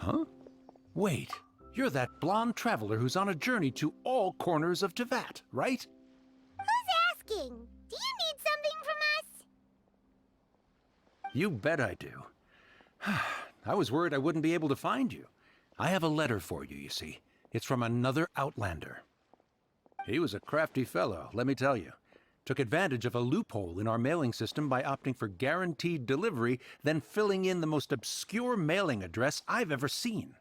Huh? Wait, you're that blonde traveler who's on a journey to all corners of Teyvat, right? Who's asking? Do you need something from us? You bet I do. I was worried I wouldn't be able to find you. I have a letter for you, you see. It's from another Outlander. He was a crafty fellow, let me tell you. Took advantage of a loophole in our mailing system by opting for guaranteed delivery, then filling in the most obscure mailing address I've ever seen.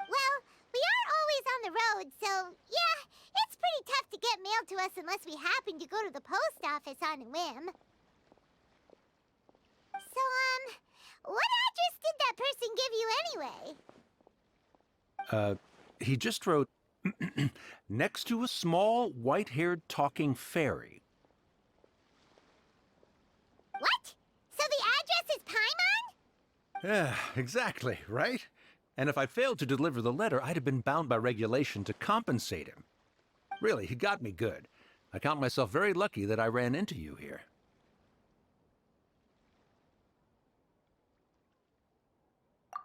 Well, we are always on the road, so yeah, it's pretty tough to get mail to us unless we happen to go to the post office on a whim. So, what address did that person give you anyway? He just wrote, next to a small, white-haired talking fairy. What? So the address is Paimon? Yeah, exactly, right? And if I failed to deliver the letter, I'd have been bound by regulation to compensate him. Really, he got me good. I count myself very lucky that I ran into you here.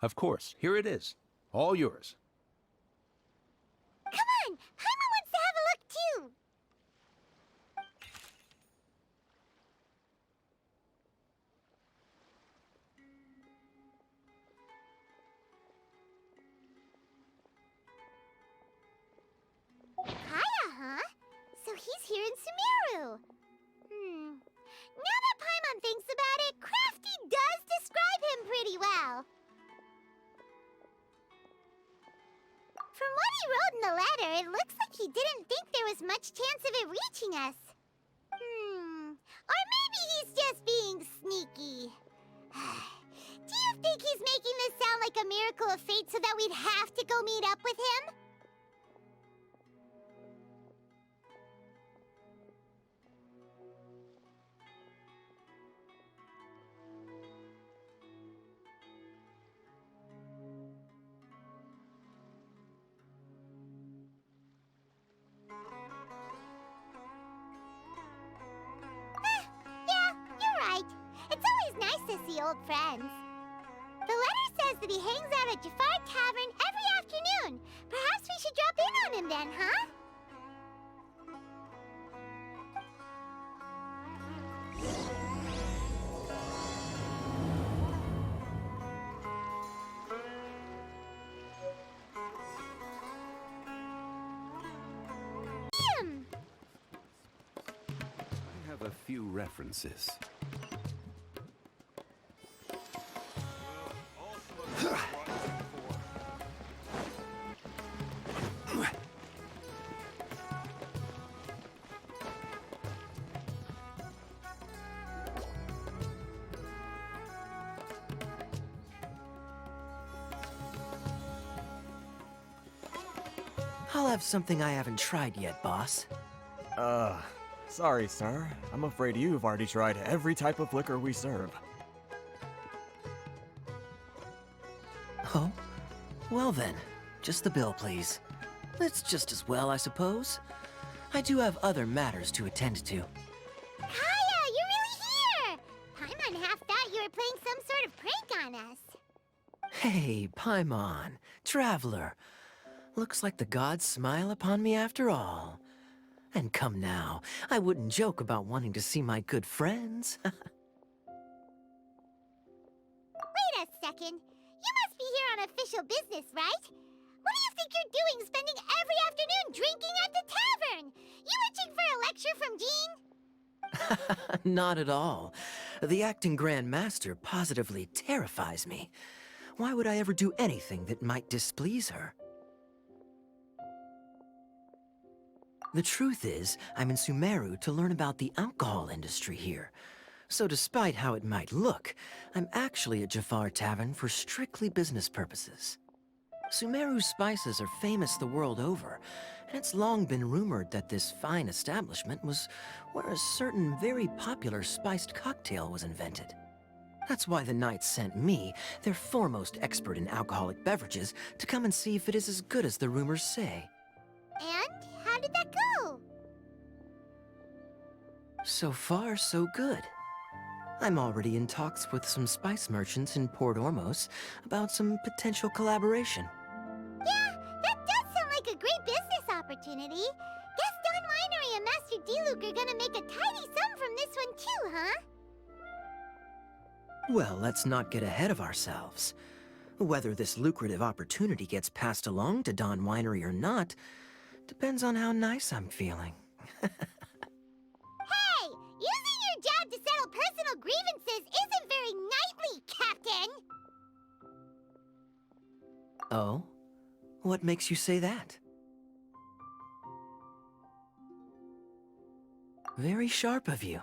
Of course, here it is. All yours. Come on! Paimon wants to have a look too! Kaya, huh? So he's here in Sumeru. Now that Paimon thinks about it, Crafty does describe him pretty well. From what he wrote in the letter, it looks like he didn't think there was much chance of it reaching us. Or maybe he's just being sneaky. Do you think he's making this sound like a miracle of fate so that we'd have to go meet up with him? Yeah, you're right. It's always nice to see old friends. The letter says that he hangs out at Jafar Tavern every afternoon. Perhaps we should drop in on him then, huh? I have a few references. I'll have something I haven't tried yet, boss. Sorry, sir. I'm afraid you've already tried every type of liquor we serve. Oh? Well then, just the bill, please. It's just as well, I suppose. I do have other matters to attend to. Kaya, you're really here! Paimon half thought you were playing some sort of prank on us. Hey, Paimon, traveler. Looks like the gods smile upon me after all. And come now, I wouldn't joke about wanting to see my good friends. Wait a second. You must be here on official business, right? What do you think you're doing spending every afternoon drinking at the tavern? You itching for a lecture from Jean? Not at all. The acting Grand Master positively terrifies me. Why would I ever do anything that might displease her? The truth is, I'm in Sumeru to learn about the alcohol industry here. So despite how it might look, I'm actually at Jafar Tavern for strictly business purposes. Sumeru's spices are famous the world over, and it's long been rumored that this fine establishment was where a certain very popular spiced cocktail was invented. That's why the knights sent me, their foremost expert in alcoholic beverages, to come and see if it is as good as the rumors say. And how did that go? So far, so good. I'm already in talks with some spice merchants in Port Ormos about some potential collaboration. Yeah, that does sound like a great business opportunity. Guess Don Winery and Master D-Luke are gonna make a tidy sum from this one too, huh? Well, let's not get ahead of ourselves. Whether this lucrative opportunity gets passed along to Don Winery or not depends on how nice I'm feeling. Hey, using your job to settle personal grievances isn't very knightly, Captain! Oh? What makes you say that? Very sharp of you.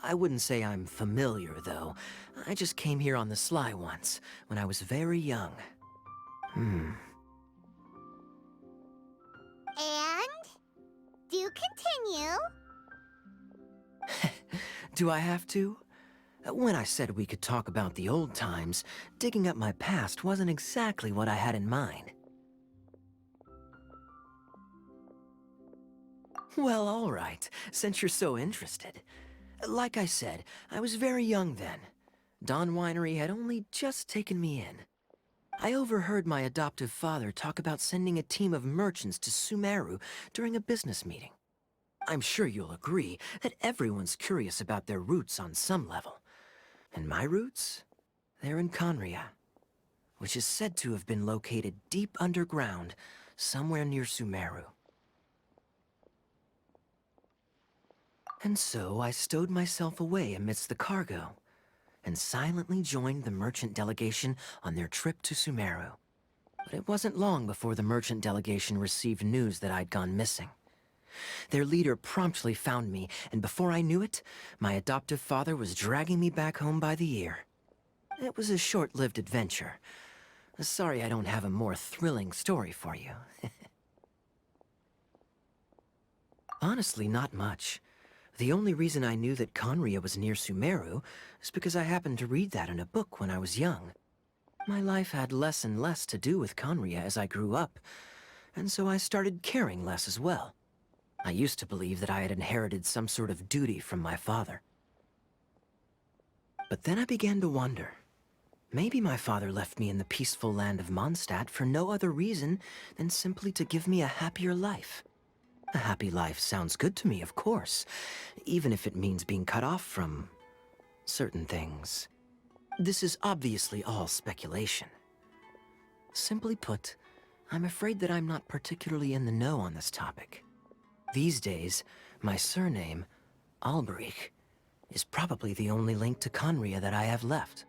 I wouldn't say I'm familiar, though. I just came here on the sly once, when I was very young. And? Do continue. Do I have to? When I said we could talk about the old times, digging up my past wasn't exactly what I had in mind. Well, all right, since you're so interested. Like I said, I was very young then. Don Winery had only just taken me in. I overheard my adoptive father talk about sending a team of merchants to Sumeru during a business meeting. I'm sure you'll agree that everyone's curious about their roots on some level. And my roots? They're in Conria, which is said to have been located deep underground, somewhere near Sumeru. And so I stowed myself away amidst the cargo, and silently joined the merchant delegation on their trip to Sumeru. But it wasn't long before the merchant delegation received news that I'd gone missing. Their leader promptly found me, and before I knew it, my adoptive father was dragging me back home by the ear. It was a short-lived adventure. Sorry I don't have a more thrilling story for you. Honestly, not much. The only reason I knew that Conria was near Sumeru is because I happened to read that in a book when I was young. My life had less and less to do with Conria as I grew up, and so I started caring less as well. I used to believe that I had inherited some sort of duty from my father. But then I began to wonder. Maybe my father left me in the peaceful land of Mondstadt for no other reason than simply to give me a happier life. A happy life sounds good to me, of course, even if it means being cut off from certain things. This is obviously all speculation. Simply put, I'm afraid that I'm not particularly in the know on this topic. These days, my surname, Alberich, is probably the only link to Conria that I have left.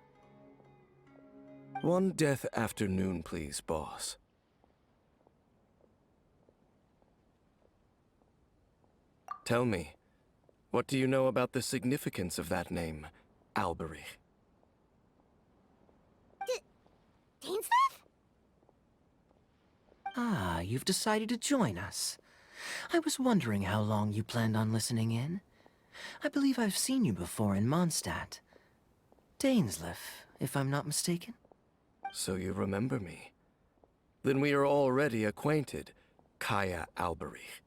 One death afternoon, please, boss. Tell me, what do you know about the significance of that name, Alberich? Dainsleif? Ah, you've decided to join us. I was wondering how long you planned on listening in. I believe I've seen you before in Mondstadt. Dainsleif, if I'm not mistaken. So you remember me. Then we are already acquainted, Kaya Alberich,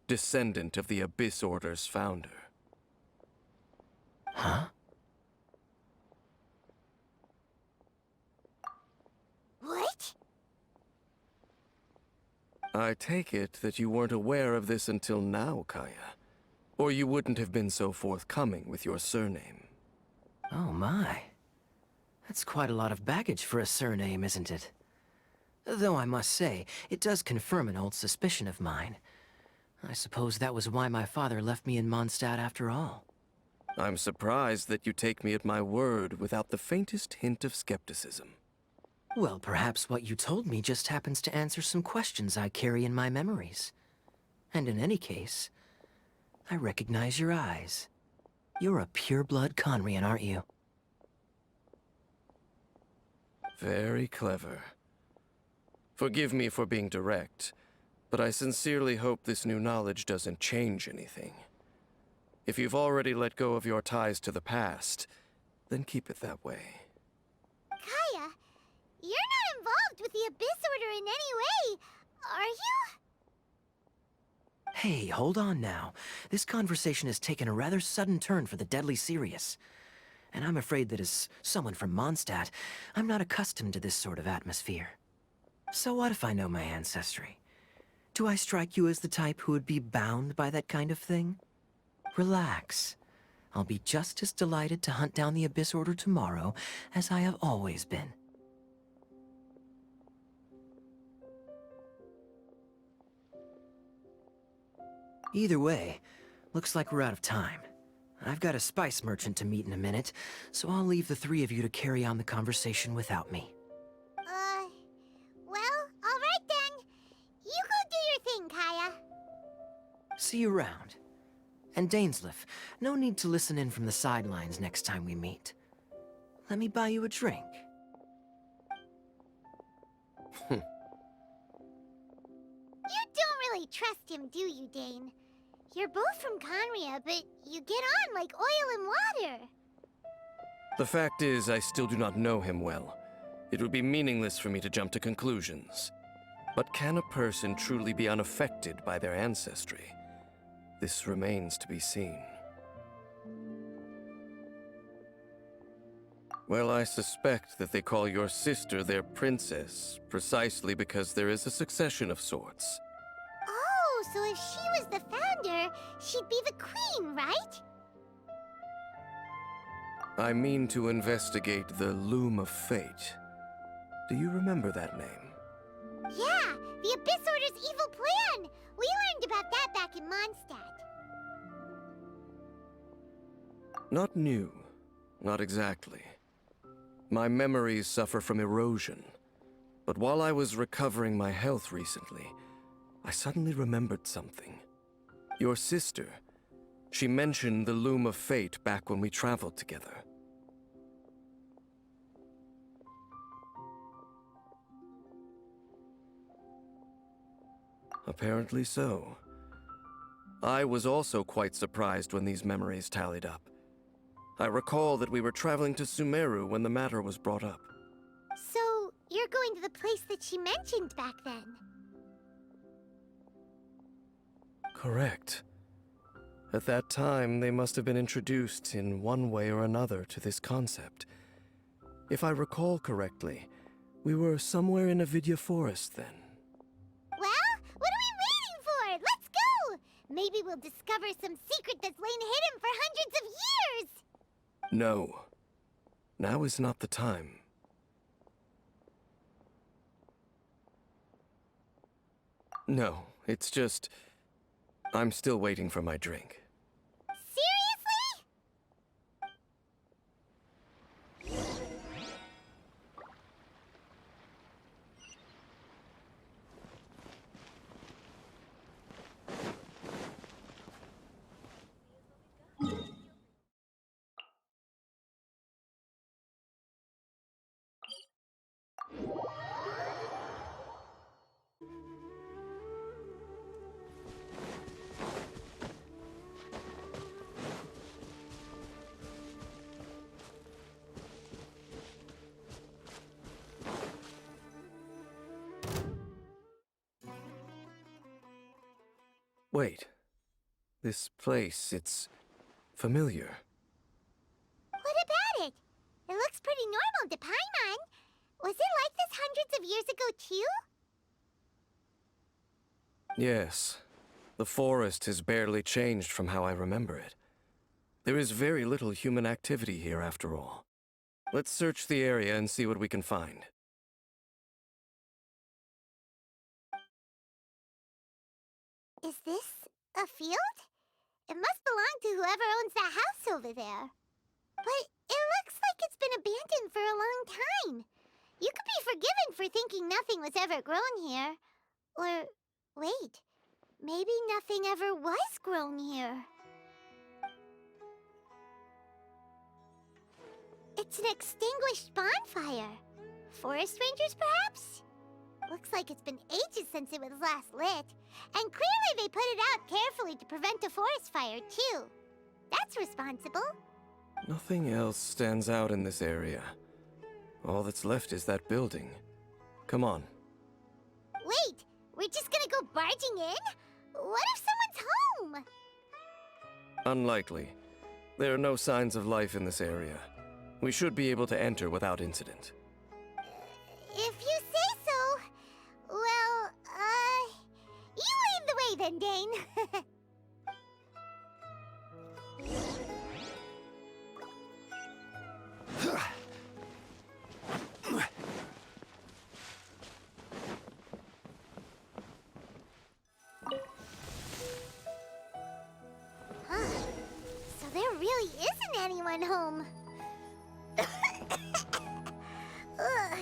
descendant of the Abyss Order's founder. Huh? What? I take it that you weren't aware of this until now, Kaya. Or you wouldn't have been so forthcoming with your surname. Oh my. That's quite a lot of baggage for a surname, isn't it? Though I must say, it does confirm an old suspicion of mine. I suppose that was why my father left me in Mondstadt after all. I'm surprised that you take me at my word without the faintest hint of skepticism. Well, perhaps what you told me just happens to answer some questions I carry in my memories. And in any case, I recognize your eyes. You're a pure-blood Conrian, aren't you? Very clever. Forgive me for being direct, but I sincerely hope this new knowledge doesn't change anything. If you've already let go of your ties to the past, then keep it that way. Kaya, you're not involved with the Abyss Order in any way, are you? Hey, hold on now. This conversation has taken a rather sudden turn for the deadly serious. and I'm afraid that as someone from Mondstadt, I'm not accustomed to this sort of atmosphere. So what if I know my ancestry? Do I strike you as the type who would be bound by that kind of thing? Relax. I'll be just as delighted to hunt down the Abyss Order tomorrow as I have always been. Either way, looks like we're out of time. I've got a spice merchant to meet in a minute, so I'll leave the three of you to carry on the conversation without me. Well, alright then. You go do your thing, Kaya. See you around. And Dainsleif, no need to listen in from the sidelines next time we meet. Let me buy you a drink. You don't really trust him, do you, Dane? You're both from Conria, but you get on like oil and water. The fact is, I still do not know him well. It would be meaningless for me to jump to conclusions. But can a person truly be unaffected by their ancestry? This remains to be seen. Well, I suspect that they call your sister their princess, precisely because there is a succession of sorts. Oh, so if she was the founder, she'd be the queen, right? I mean to investigate the Loom of Fate. Do you remember that name? Yeah, the Abyss Order's evil plan! We learned about that back in Mondstadt. Not new. Not exactly. My memories suffer from erosion. But while I was recovering my health recently, I suddenly remembered something. Your sister. She mentioned the Loom of Fate back when we traveled together. Apparently so. I was also quite surprised when these memories tallied up. I recall that we were traveling to Sumeru when the matter was brought up. So, you're going to the place that she mentioned back then? Correct. At that time, they must have been introduced in one way or another to this concept. If I recall correctly, we were somewhere in Avidya Forest then. Well, what are we waiting for? Let's go! Maybe we'll discover some secret that's lain hidden for hundreds of years! No. Now is not the time. No, it's just... I'm still waiting for my drink. Seriously? Wait. This place, it's familiar. What about it? It looks pretty normal to Paimon. Was it like this hundreds of years ago, too? Yes. The forest has barely changed from how I remember it. There is very little human activity here after all. Let's search the area and see what we can find. Is this a field? It must belong to whoever owns that house over there. But it looks like it's been abandoned for a long time. You could be forgiven for thinking nothing was ever grown here. Or, wait, maybe nothing ever was grown here. It's an extinguished bonfire. Forest rangers, perhaps? Looks like it's been ages since it was last lit. And clearly they put it out carefully to prevent a forest fire, too. That's responsible. Nothing else stands out in this area. All that's left is that building. Come on. Wait, we're just gonna go barging in? What if someone's home? Unlikely. There are no signs of life in this area. We should be able to enter without incident. If you say so. Well, you lead the way then, Dane. Huh. So there really isn't anyone home. Ugh.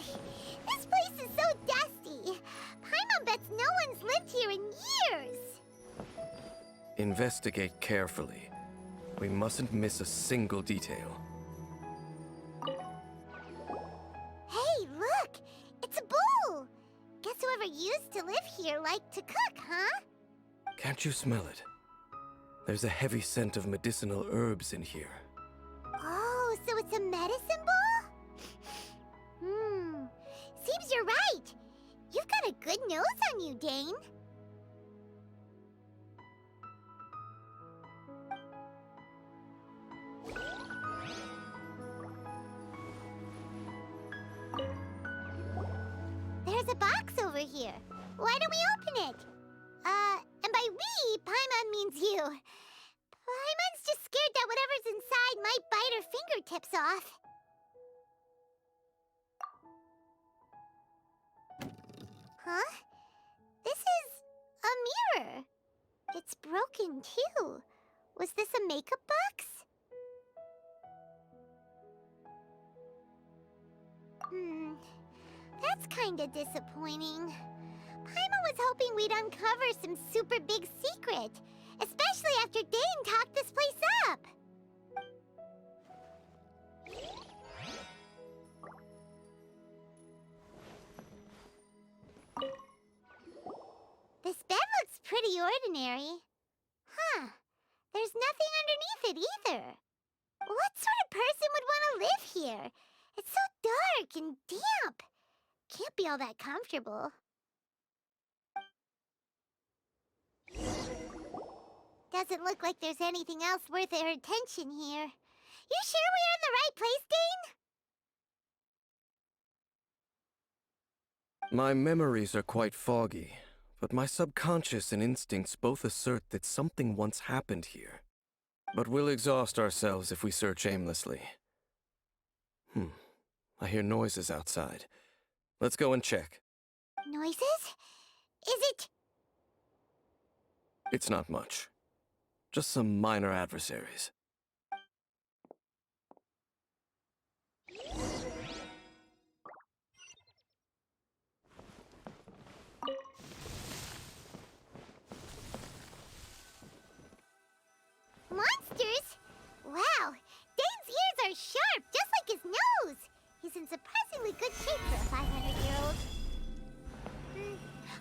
This place is so dusty. Paimon bets no one's lived here in years. Investigate carefully. We mustn't miss a single detail. Hey, look! It's a bull! Guess whoever used to live here liked to cook, huh? Can't you smell it? There's a heavy scent of medicinal herbs in here. Oh, so it's a medicine bull? Seems you're right. You've got a good nose on you, Dane. There's a box over here. Why don't we open it? And by we, Paimon means you. Paimon's just scared that whatever's inside might bite her fingertips off. Huh? This is a mirror. It's broken too. Was this a makeup box? That's kinda disappointing. Paimon was hoping we'd uncover some super big secret, especially after Dane talked this place up. This bed looks pretty ordinary. Huh. There's nothing underneath it either. What sort of person would want to live here? It's so dark and damp. Can't be all that comfortable. Doesn't look like there's anything else worth our attention here. You sure we're in the right place, Dane? My memories are quite foggy, but my subconscious and instincts both assert that something once happened here. But we'll exhaust ourselves if we search aimlessly. I hear noises outside. Let's go and check. Noises? Is it... It's not much. Just some minor adversaries. Monsters? Wow, Dane's ears are sharp, just like his nose. He's in surprisingly good shape for a 500-year-old.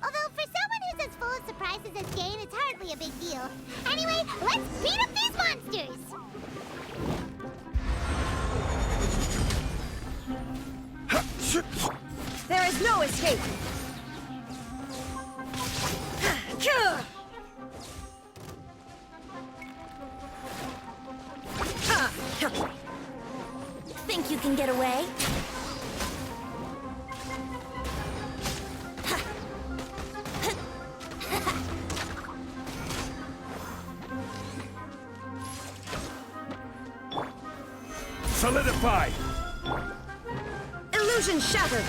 Although for someone who's as full of surprises as Dane, it's hardly a big deal. Anyway, let's beat up these monsters! There is no escape! Think you can get away? Solidify! Illusion shattered!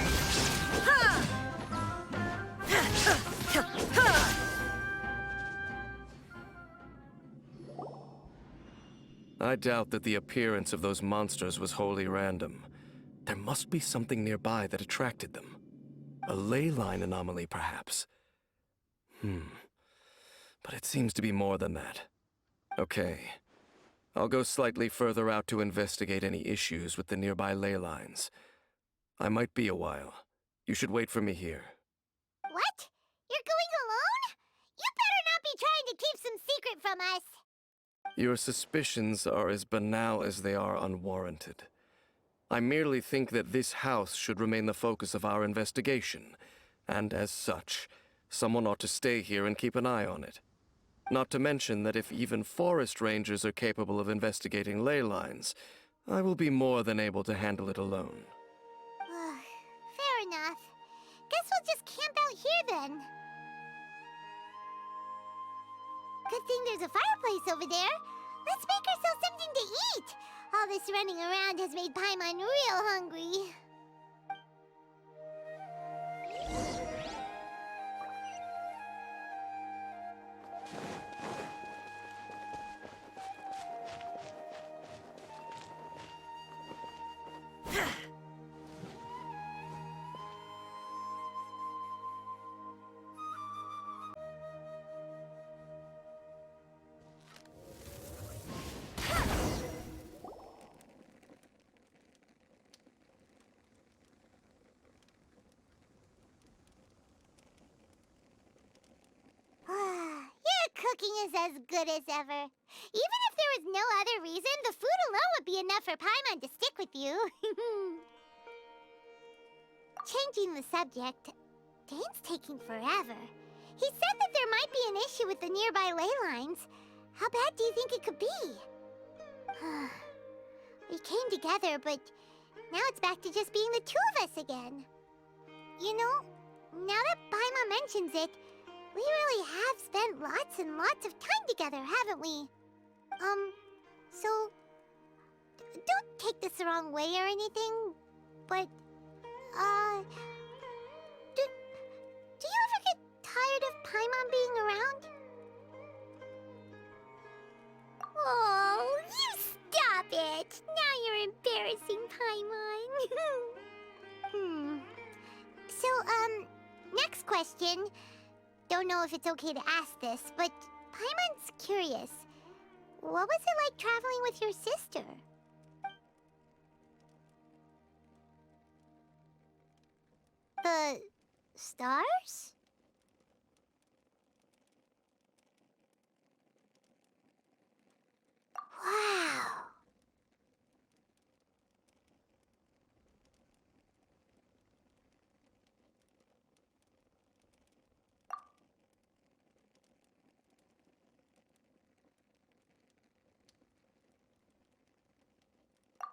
I doubt that the appearance of those monsters was wholly random. There must be something nearby that attracted them. A ley line anomaly, perhaps. But it seems to be more than that. Okay. I'll go slightly further out to investigate any issues with the nearby ley lines. I might be a while. You should wait for me here. What? You're going alone? You better not be trying to keep some secret from us. Your suspicions are as banal as they are unwarranted. I merely think that this house should remain the focus of our investigation, and as such, someone ought to stay here and keep an eye on it. Not to mention that if even forest rangers are capable of investigating ley lines, I will be more than able to handle it alone. Fair enough. Guess we'll just camp out here then. Good thing there's a fireplace over there. Let's make ourselves something to eat. All this running around has made Paimon real hungry. Your cooking is as good as ever. Even if there was no other reason, the food alone would be enough for Paimon to stick with you. Changing the subject, Dane's taking forever. He said that there might be an issue with the nearby ley lines. How bad do you think it could be? We came together, but now it's back to just being the two of us again. You know, now that Paimon mentions it, we really have spent lots and lots of time together, haven't we? So, don't take this the wrong way or anything, but, do you ever get tired of Paimon being around? Oh, you stop it! Now you're embarrassing Paimon. So, next question. Don't know if it's okay to ask this, but Paimon's curious. What was it like traveling with your sister? The stars? Wow.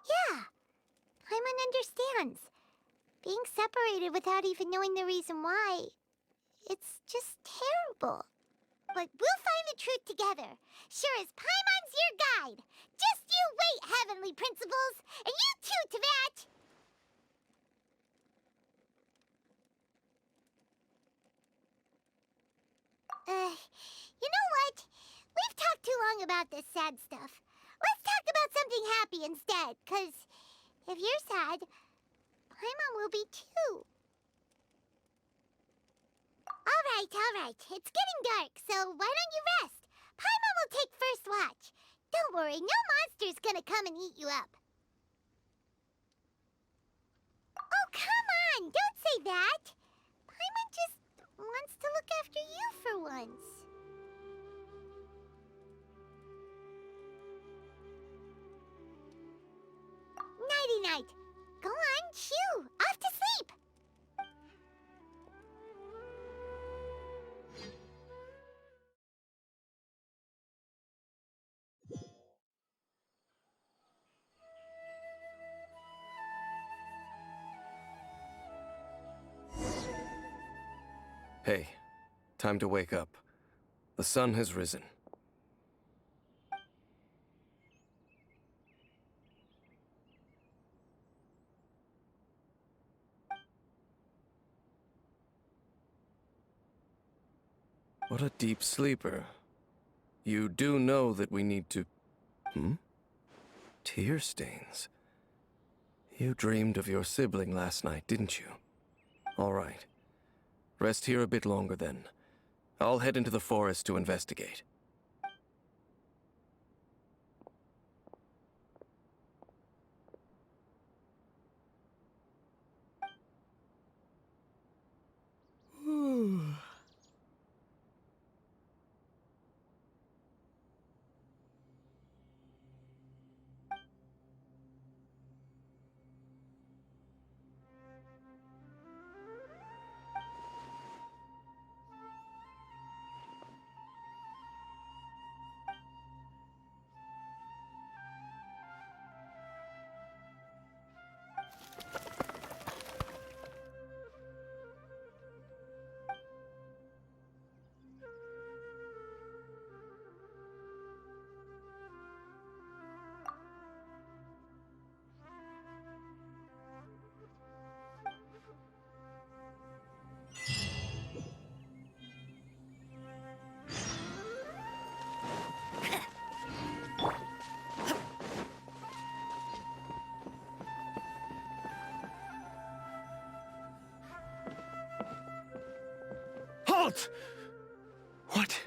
Yeah, Paimon understands. Being separated without even knowing the reason why, it's just terrible. But we'll find the truth together. Sure as Paimon's your guide. Just you wait, Heavenly Principles, and you too, Teyvat! You know what? We've talked too long about this sad stuff. Let's talk about something happy instead, 'cause if you're sad, Paimon will be too. All right. It's getting dark, so why don't you rest? Paimon will take first watch. Don't worry, no monster's gonna come and eat you up. Oh, come on! Don't say that! Paimon just wants to look after you for once. Nighty-night. Go on, shoo! Off to sleep! Hey, time to wake up. The sun has risen. What a deep sleeper. You do know that we need to... Tear stains. You dreamed of your sibling last night, didn't you? All right. Rest here a bit longer then. I'll head into the forest to investigate. Halt! What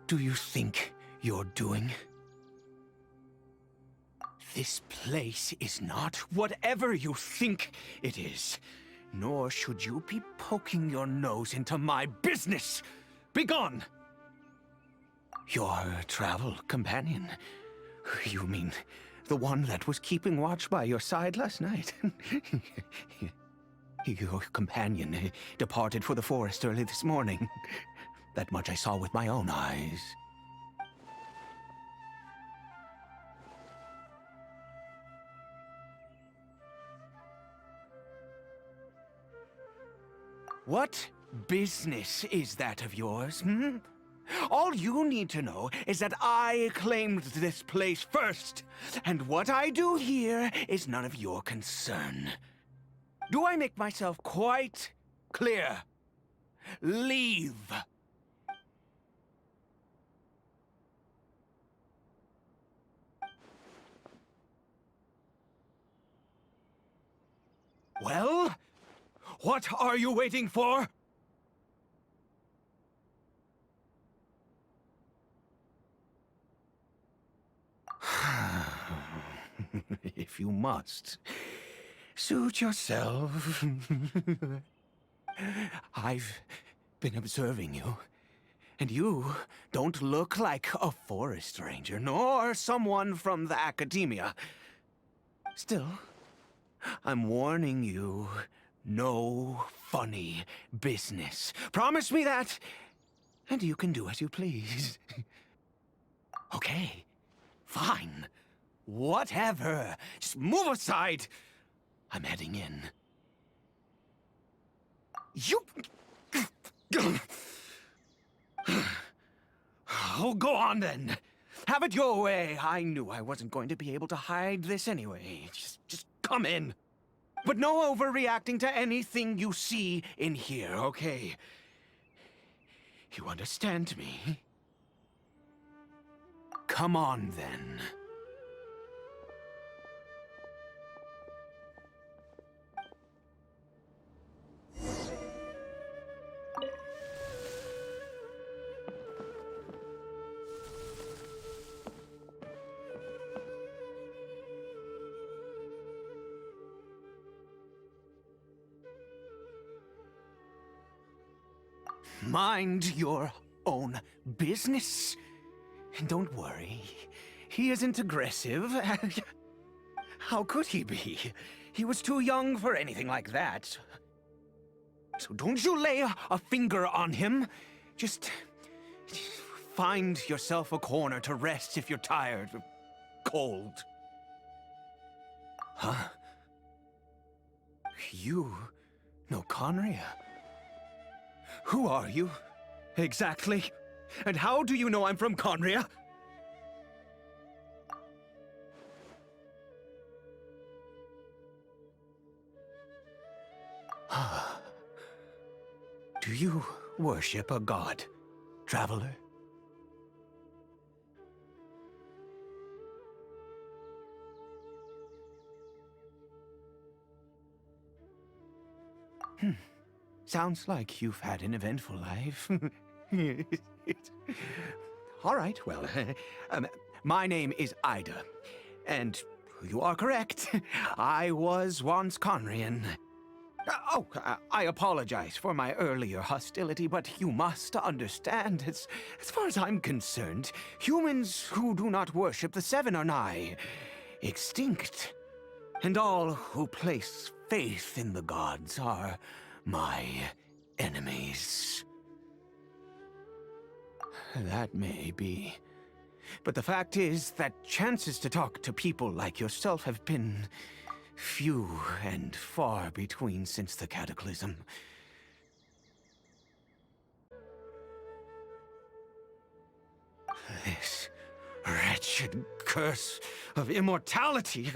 do you think you're doing? This place is not whatever you think it is. Nor should you be poking your nose into my business. Begone! Your travel companion. You mean the one that was keeping watch by your side last night? Your companion departed for the forest early this morning. That much I saw with my own eyes. What business is that of yours, hmm? All you need to know is that I claimed this place first, and what I do here is none of your concern. Do I make myself quite clear? Leave. Well, what are you waiting for? If you must, suit yourself. I've been observing you, and you don't look like a forest ranger, nor someone from the academia. Still, I'm warning you, no funny business. Promise me that, and you can do as you please. Okay, fine. Whatever. Just move aside. I'm heading in. You... Oh, go on then. Have it your way. I knew I wasn't going to be able to hide this anyway. Just come in. But no overreacting to anything you see in here, okay? You understand me? Come on then. Mind your own business. And don't worry, he isn't aggressive. How could he be? He was too young for anything like that. So don't you lay a finger on him. Just find yourself a corner to rest if you're tired or cold. Huh? You know Conria? Who are you, exactly? And how do you know I'm from Conria? Do you worship a god, traveler? Sounds like you've had an eventful life. All right, well, my name is Ida, and you are correct. I was once Conrian. I apologize for my earlier hostility, but you must understand, as far as I'm concerned, humans who do not worship the Seven are nigh extinct, and all who place faith in the gods are my enemies. That may be. But the fact is that chances to talk to people like yourself have been few and far between since the cataclysm. This wretched curse of immortality.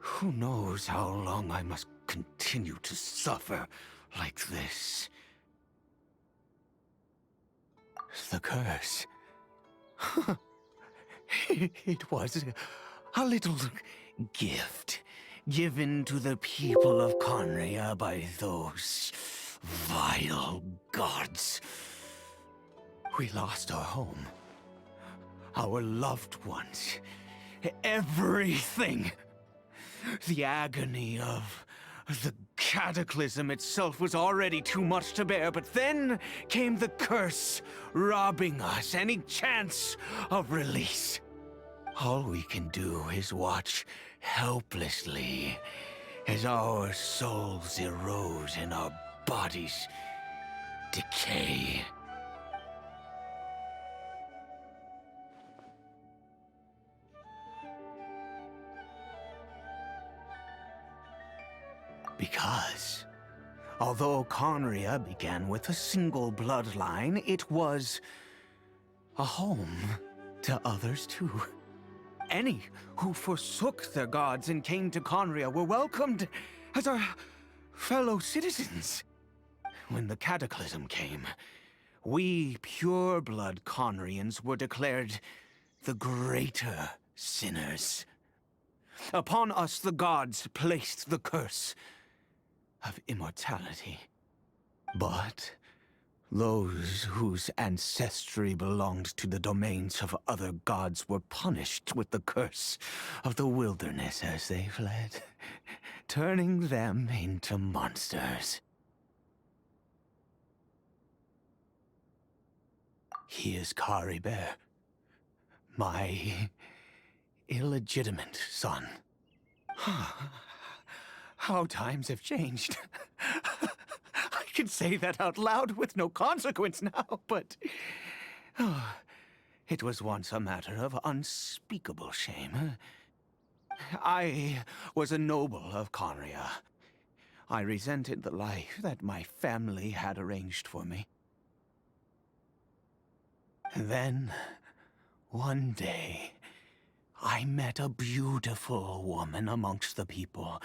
Who knows how long I must continue to suffer like this? The curse. It was a little gift given to the people of Conria by those vile gods. We lost our home, our loved ones, everything. The agony of the cataclysm itself was already too much to bear, but then came the curse, robbing us any chance of release. All we can do is watch helplessly as our souls erode and our bodies decay. Because, although Conria began with a single bloodline, it was a home to others too. Any who forsook their gods and came to Conria were welcomed as our fellow citizens. When the cataclysm came, we pure-blood Conrians were declared the greater sinners. Upon us the gods placed the curse of immortality. But those whose ancestry belonged to the domains of other gods were punished with the curse of the wilderness as they fled, turning them into monsters. He is Caribert, my illegitimate son. How times have changed. I can say that out loud with no consequence now, but it was once a matter of unspeakable shame. I was a noble of Conria. I resented the life that my family had arranged for me. Then, one day, I met a beautiful woman amongst the people.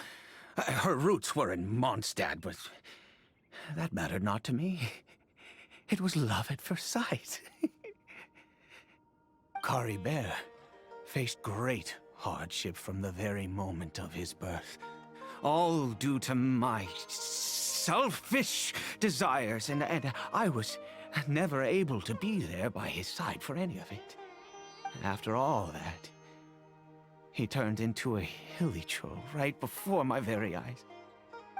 Her roots were in Mondstadt, but that mattered not to me. It was love at first sight. Caribert faced great hardship from the very moment of his birth, all due to my selfish desires, and I was never able to be there by his side for any of it. After all that, he turned into a hilly troll right before my very eyes.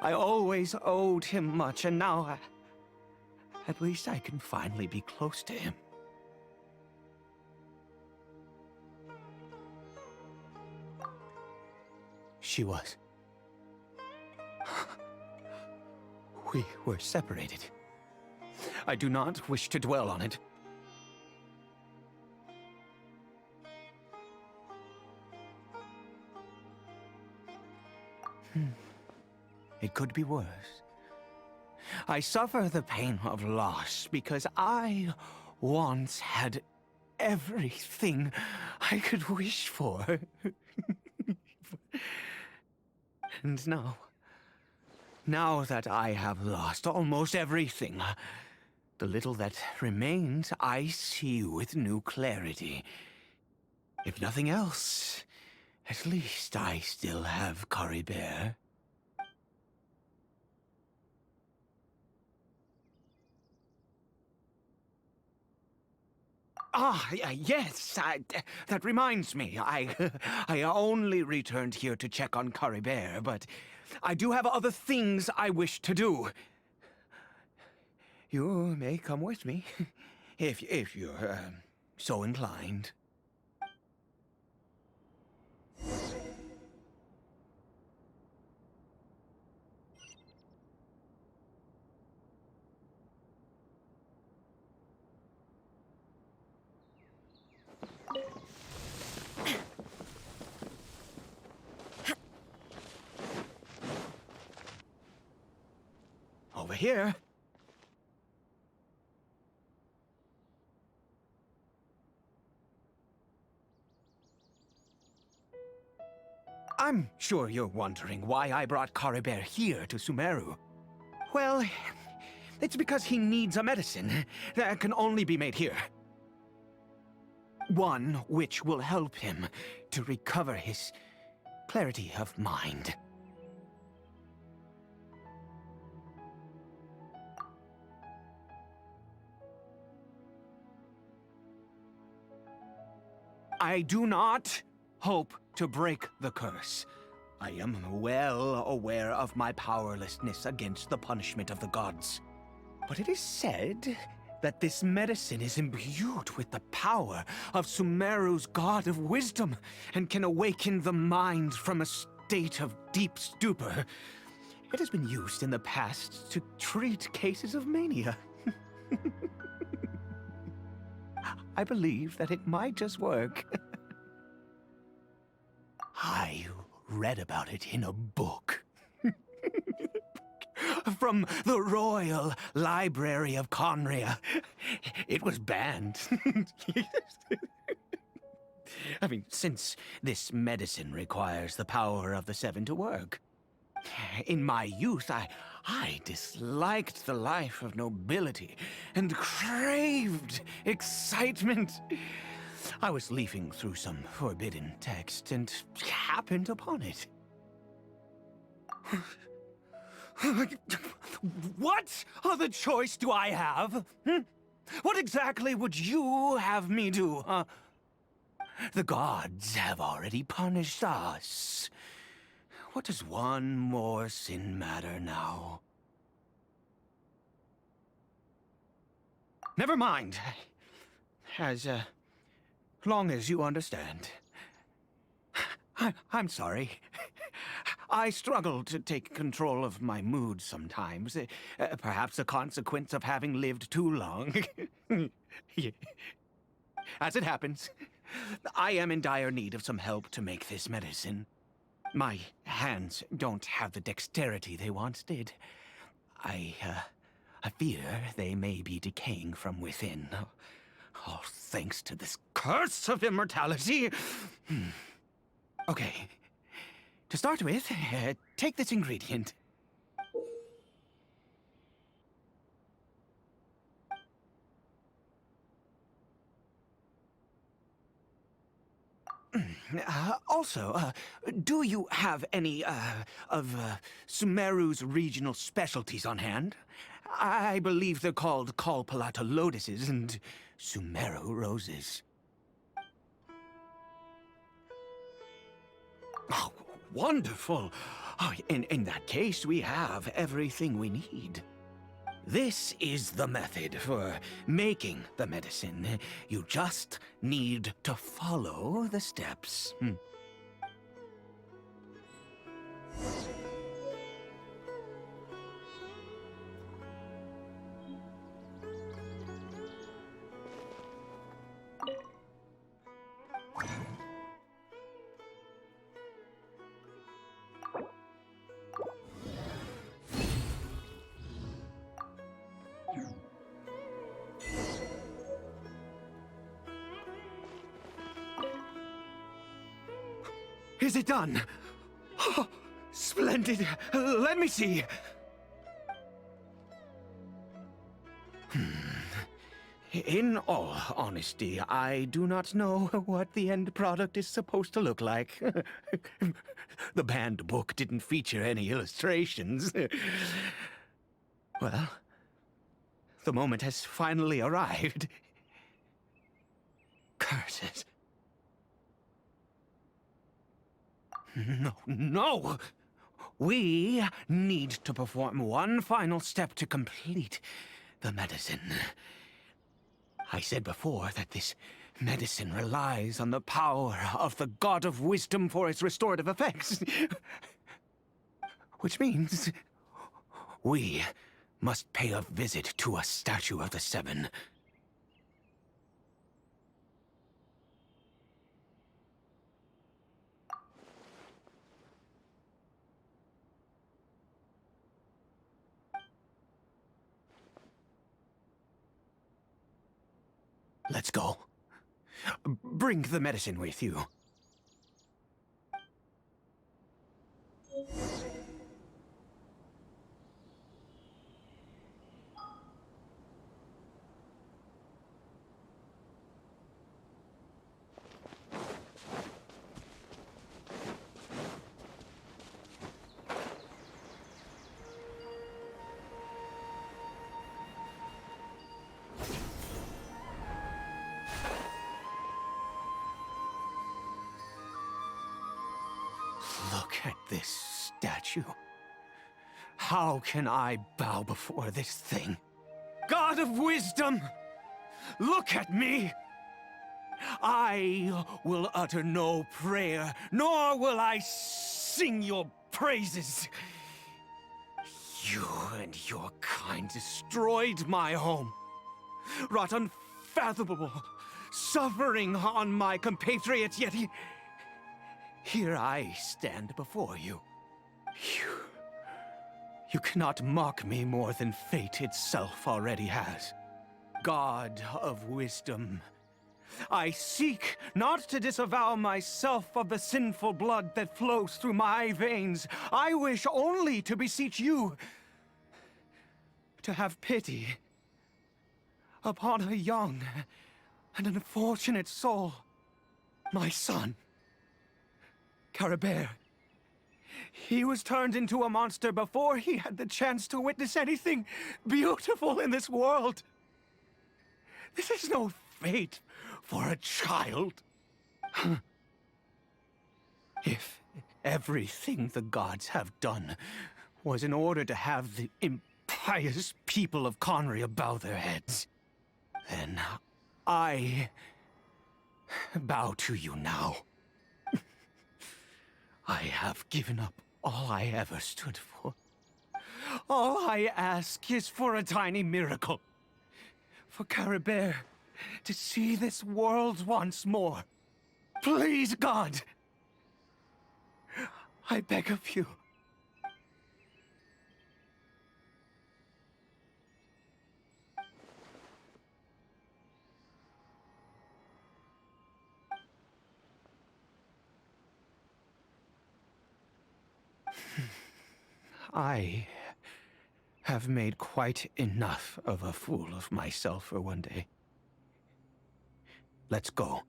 I always owed him much, and now at least I can finally be close to him. She was. We were separated. I do not wish to dwell on it. It could be worse. I suffer the pain of loss because I once had everything I could wish for. And now that I have lost almost everything, the little that remains I see with new clarity. If nothing else, at least I still have Caribert. Yes, that reminds me. I only returned here to check on Caribert, but I do have other things I wish to do. You may come with me, if you're so inclined. Over here. I'm sure you're wondering why I brought Caribert here to Sumeru. Well, it's because he needs a medicine that can only be made here. One which will help him to recover his clarity of mind. I do not hope to break the curse. I am well aware of my powerlessness against the punishment of the gods. But it is said that this medicine is imbued with the power of Sumeru's god of wisdom and can awaken the mind from a state of deep stupor. It has been used in the past to treat cases of mania. I believe that it might just work. I read about it in a book. From the Royal Library of Conria. It was banned. I mean, since this medicine requires the power of the Seven to work. In my youth, I disliked the life of nobility and craved excitement. I was leafing through some forbidden text and happened upon it. What other choice do I have? What exactly would you have me do? The gods have already punished us. What does one more sin matter now? Never mind. As long as you understand. I'm sorry. I struggle to take control of my mood sometimes. Perhaps a consequence of having lived too long. As it happens, I am in dire need of some help to make this medicine. My hands don't have the dexterity they once did. I fear they may be decaying from within. All thanks to this curse of immortality. Okay. To start with, take this ingredient. Also, do you have any, of Sumeru's regional specialties on hand? I believe they're called Kalpalata lotuses and Sumeru roses. Oh, wonderful! Oh, in that case, we have everything we need. This is the method for making the medicine. You just need to follow the steps. Is it done? Oh, splendid. Let me see. In all honesty, I do not know what the end product is supposed to look like. The banned book didn't feature any illustrations. Well, the moment has finally arrived. Curses. No! We need to perform one final step to complete the medicine. I said before that this medicine relies on the power of the God of Wisdom for its restorative effects. Which means we must pay a visit to a statue of the Seven. Let's go. Bring the medicine with you. at this statue. How can I bow before this thing? God of wisdom, look at me! I will utter no prayer, nor will I sing your praises. You and your kind destroyed my home, wrought unfathomable suffering on my compatriots, yet here I stand before you. You cannot mock me more than fate itself already has. God of wisdom, I seek not to disavow myself of the sinful blood that flows through my veins. I wish only to beseech you to have pity upon a young and unfortunate soul, my son, Caribert. He was turned into a monster before he had the chance to witness anything beautiful in this world. This is no fate for a child. If everything the gods have done was in order to have the impious people of Conria bow their heads, then I bow to you now. I have given up all I ever stood for. All I ask is for a tiny miracle. For Caribert to see this world once more. Please, God! I beg of you. I have made quite enough of a fool of myself for one day. Let's go.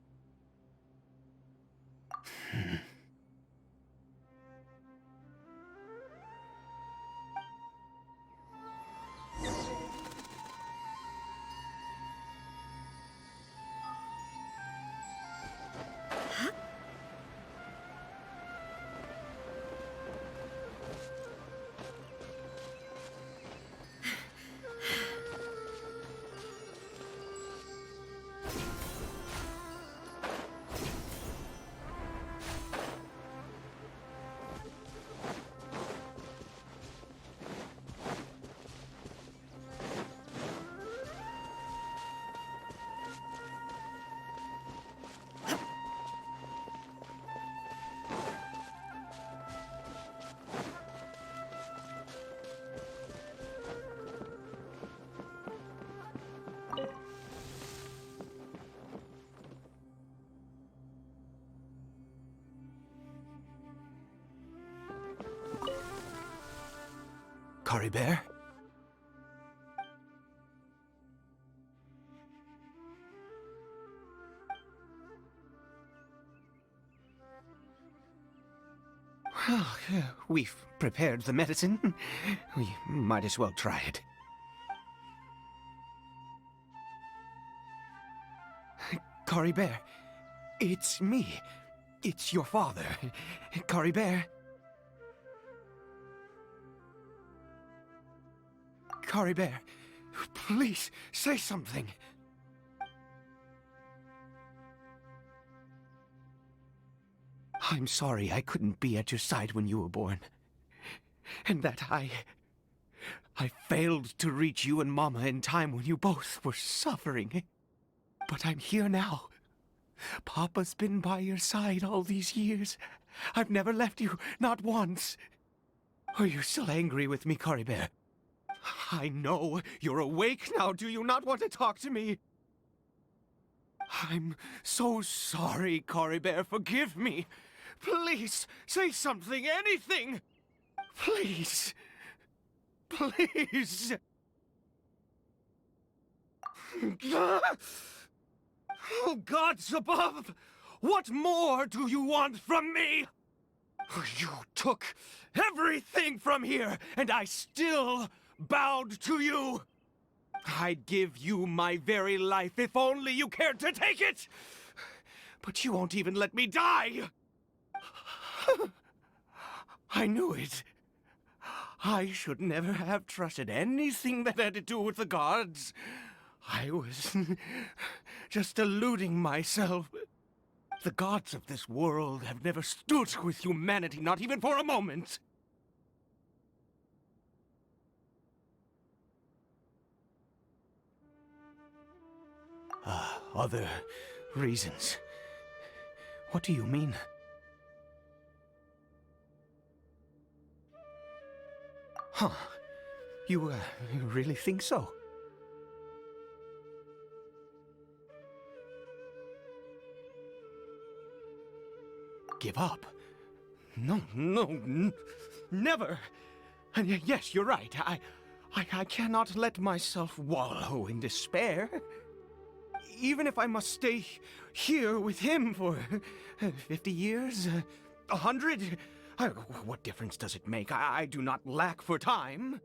Caribert? Well, we've prepared the medicine. We might as well try it. Caribert, it's me. It's your father. Caribert. Caribert, please, say something. I'm sorry I couldn't be at your side when you were born. And that I failed to reach you and Mama in time when you both were suffering. But I'm here now. Papa's been by your side all these years. I've never left you, not once. Are you still angry with me, Caribert? I know you're awake now. Do you not want to talk to me? I'm so sorry, Caribert. Forgive me. Please, say something, anything. Please. Please. Oh, gods above! What more do you want from me? You took everything from here, and I still bowed to you. I'd give you my very life if only you cared to take it. But you won't even let me die. I knew it. I should never have trusted anything that had to do with the gods. I was just deluding myself. The gods of this world have never stood with humanity, not even for a moment. Other reasons. What do you mean? Huh. You really think so? Give up? No, never. And yes, you're right. I cannot let myself wallow in despair. Even if I must stay here with him for 50 years, 100, what difference does it make? I do not lack for time.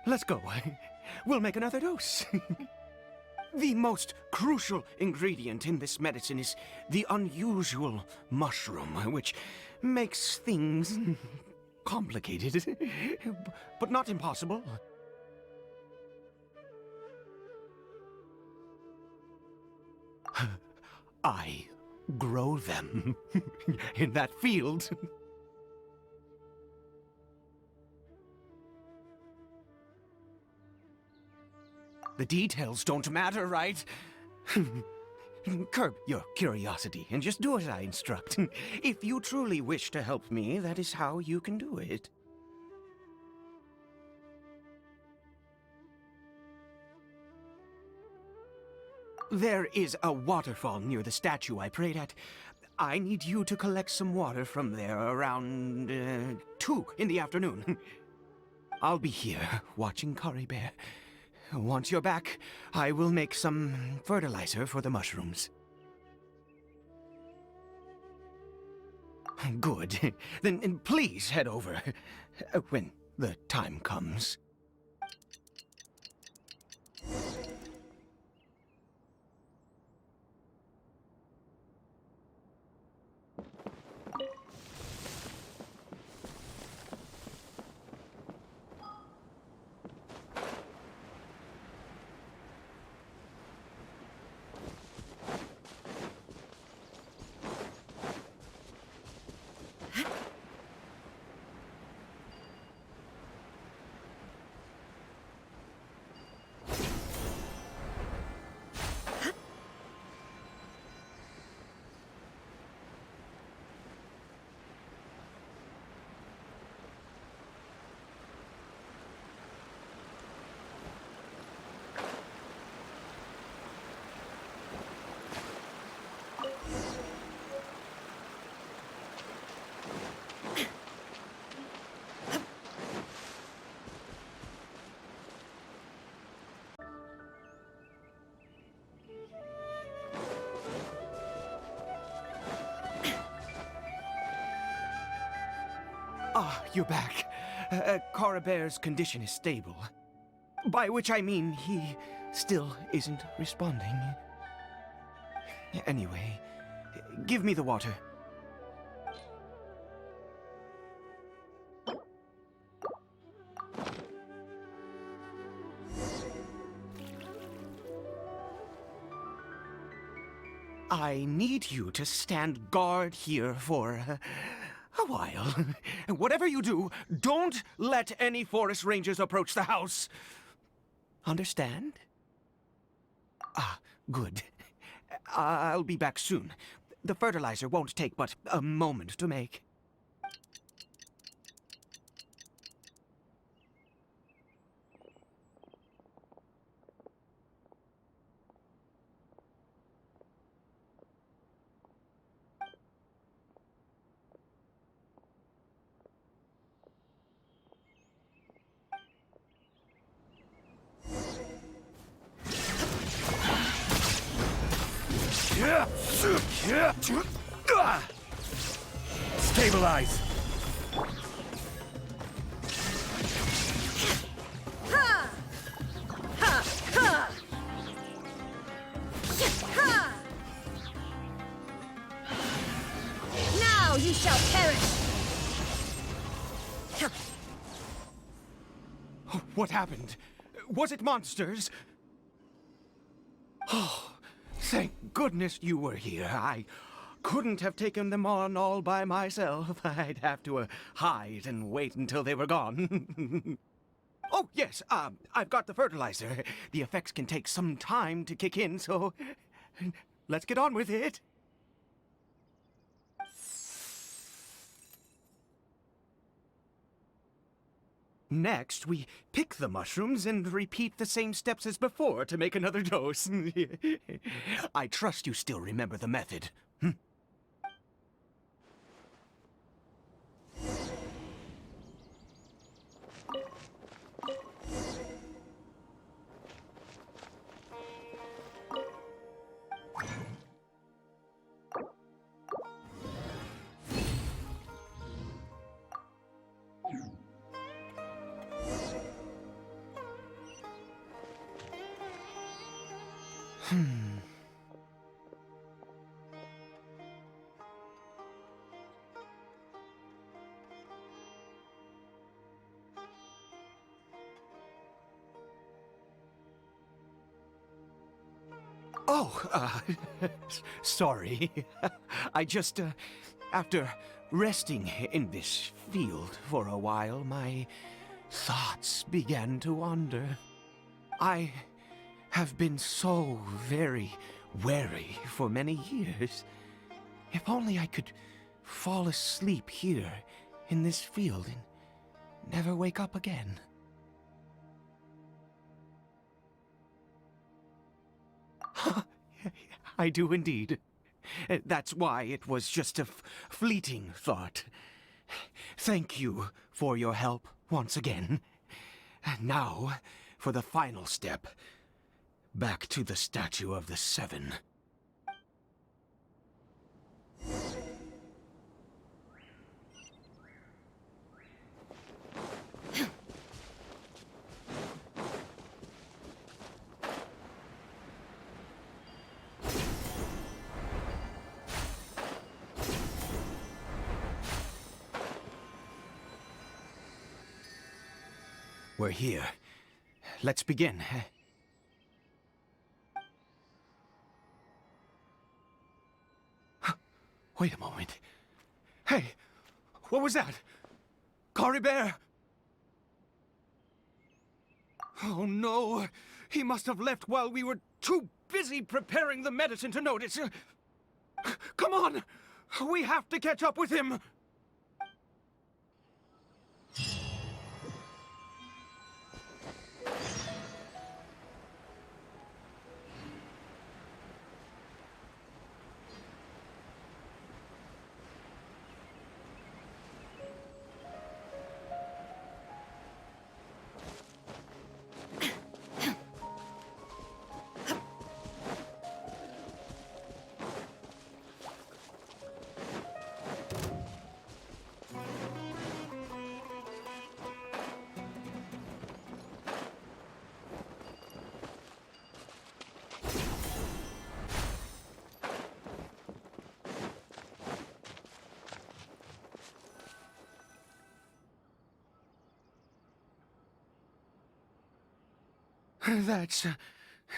Let's go. We'll make another dose. The most crucial ingredient in this medicine is the unusual mushroom, which makes things complicated, but not impossible. I grow them in that field. The details don't matter, right? Curb your curiosity and just do as I instruct. If you truly wish to help me, that is how you can do it. There is a waterfall near the statue I prayed at. I need you to collect some water from there around 2 in the afternoon. I'll be here watching Caribert. Once you're back, I will make some fertilizer for the mushrooms. Good. Then please head over when the time comes. Ah, you're back. Caribert's condition is stable. By which I mean he still isn't responding. Anyway, give me the water. I need you to stand guard here for a while. Whatever you do, don't let any forest rangers approach the house. Understand? Ah, good. I'll be back soon. The fertilizer won't take but a moment to make. Stabilize! Ha! Now you shall perish! What happened? Was it monsters? Oh, thank goodness you were here. I couldn't have taken them on all by myself. I'd have to hide and wait until they were gone. Oh, yes, I've got the fertilizer. The effects can take some time to kick in, so let's get on with it. Next, we pick the mushrooms and repeat the same steps as before to make another dose. I trust you still remember the method. Oh, sorry. I just, after resting in this field for a while, my thoughts began to wander. I have been so very wary for many years. If only I could fall asleep here in this field and never wake up again. I do indeed. That's why it was just a fleeting thought. Thank you for your help once again. Now, for the final step. Back to the Statue of the Seven. We're here. Let's begin. Wait a moment. Hey, what was that? Caribert! Oh no! He must have left while we were too busy preparing the medicine to notice. Come on! We have to catch up with him!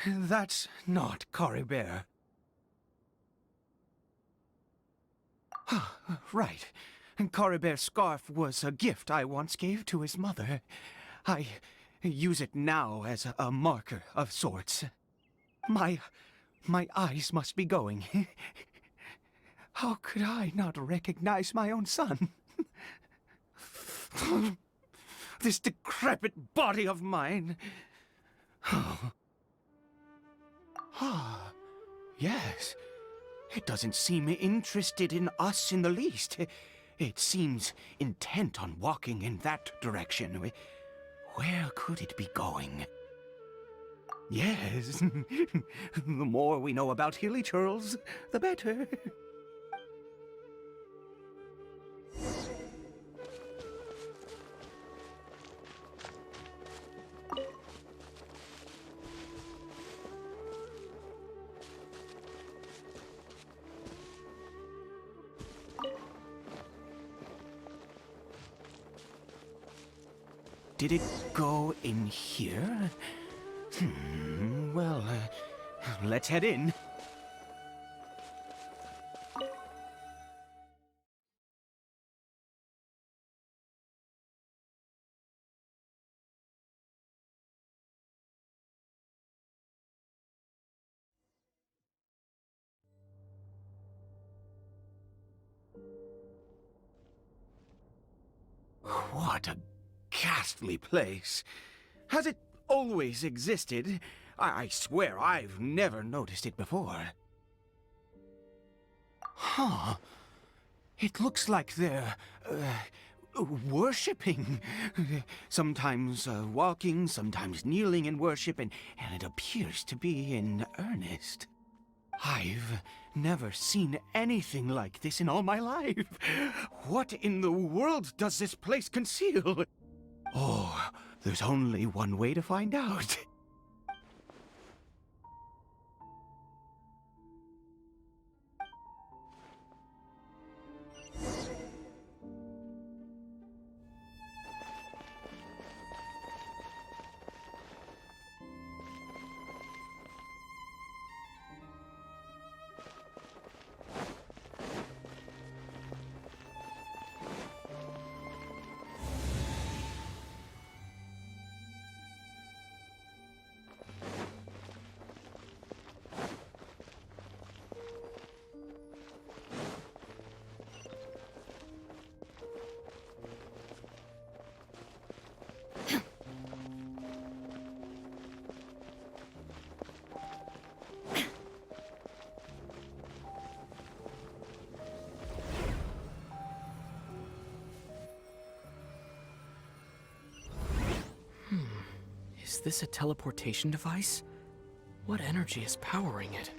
That's not Caribert. Right. Caribert's scarf was a gift I once gave to his mother. I use it now as a marker of sorts. My eyes must be going. How could I not recognize my own son? This decrepit body of mine. Ah, yes. It doesn't seem interested in us in the least. It seems intent on walking in that direction. Where could it be going? Yes. The more we know about hilly churls, the better. did it go in here? Well, let's head in. What a ghastly place. Has it always existed? I swear I've never noticed it before. Huh. It looks like they're, worshipping. Sometimes walking, sometimes kneeling in worship, and it appears to be in earnest. I've never seen anything like this in all my life. What in the world does this place conceal? Oh, there's only one way to find out. Is this a teleportation device? What energy is powering it?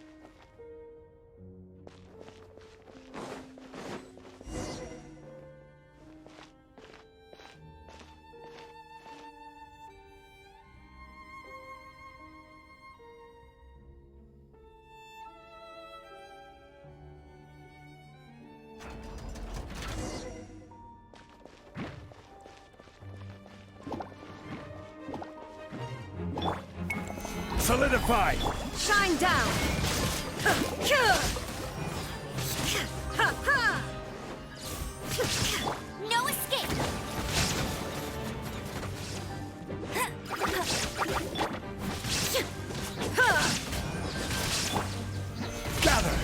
Solidify! Shine down! No escape! Gather!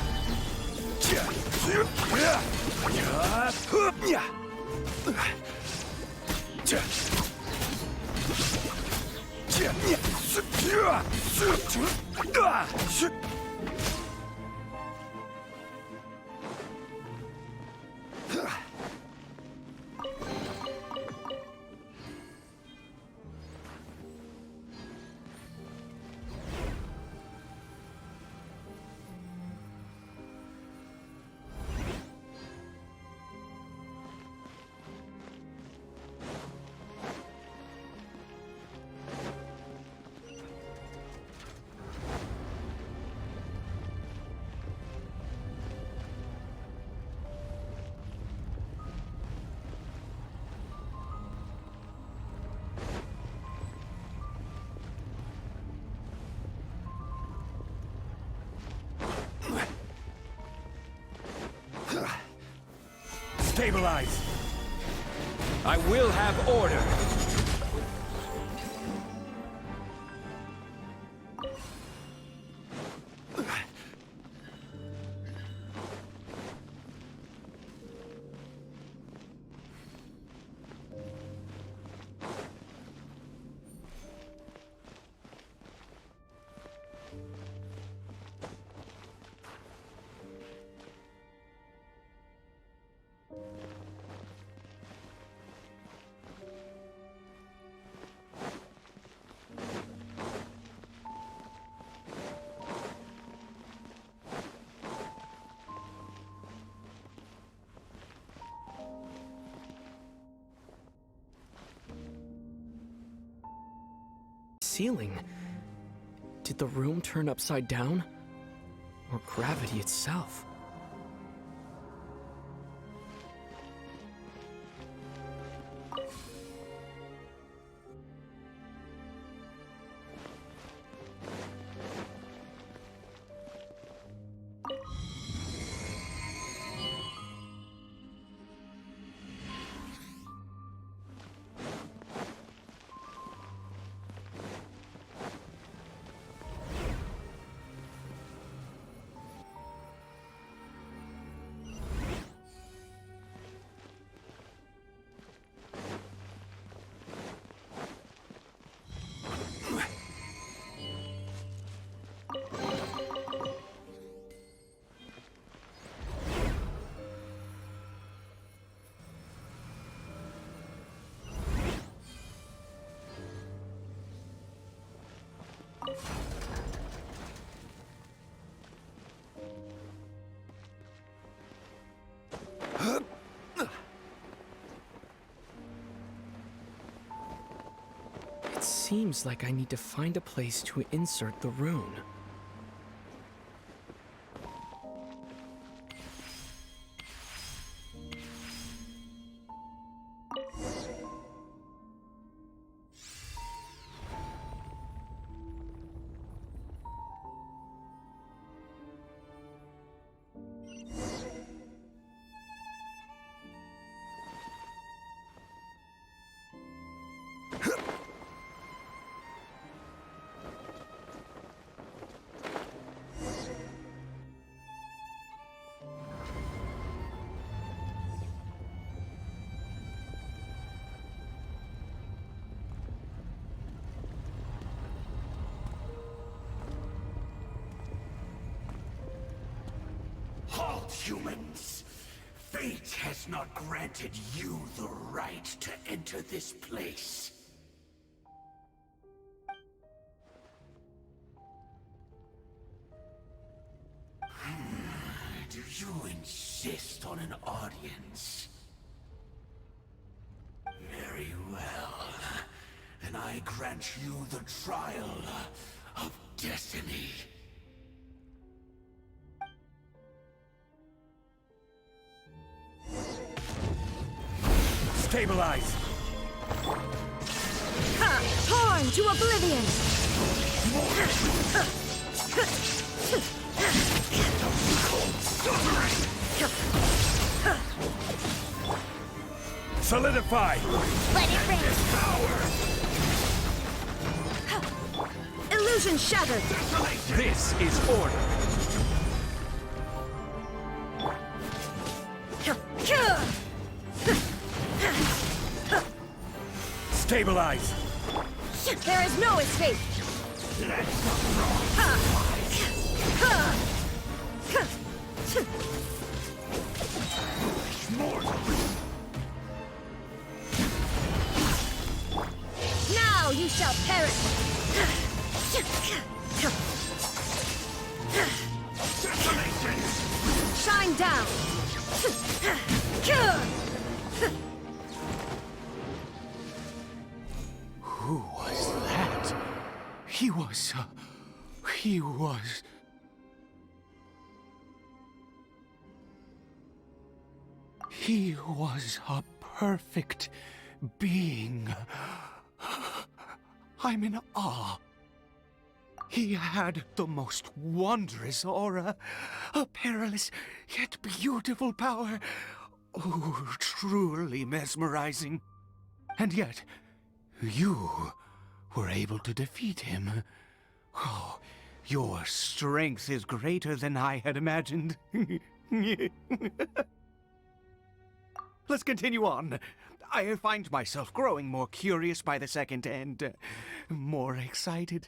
Stabilize! I will have order! Ceiling. Did the room turn upside down? Or gravity itself? seems like I need to find a place to insert the rune. Halt, humans! Fate has not granted you the right to enter this place. Do you insist on an audience? Very well. Then I grant you the trial of destiny. Stabilize! Ha! Torn to oblivion! Solidify! Let it rain! Illusion shattered! This is order! Stabilize! There is no escape! Now you shall perish! Shine down! Who was that? He was a perfect being. I'm in awe. He had the most wondrous aura, a perilous yet beautiful power. Oh, truly mesmerizing. And yet, you were able to defeat him. Oh, your strength is greater than I had imagined. Let's continue on. I find myself growing more curious by the second and more excited.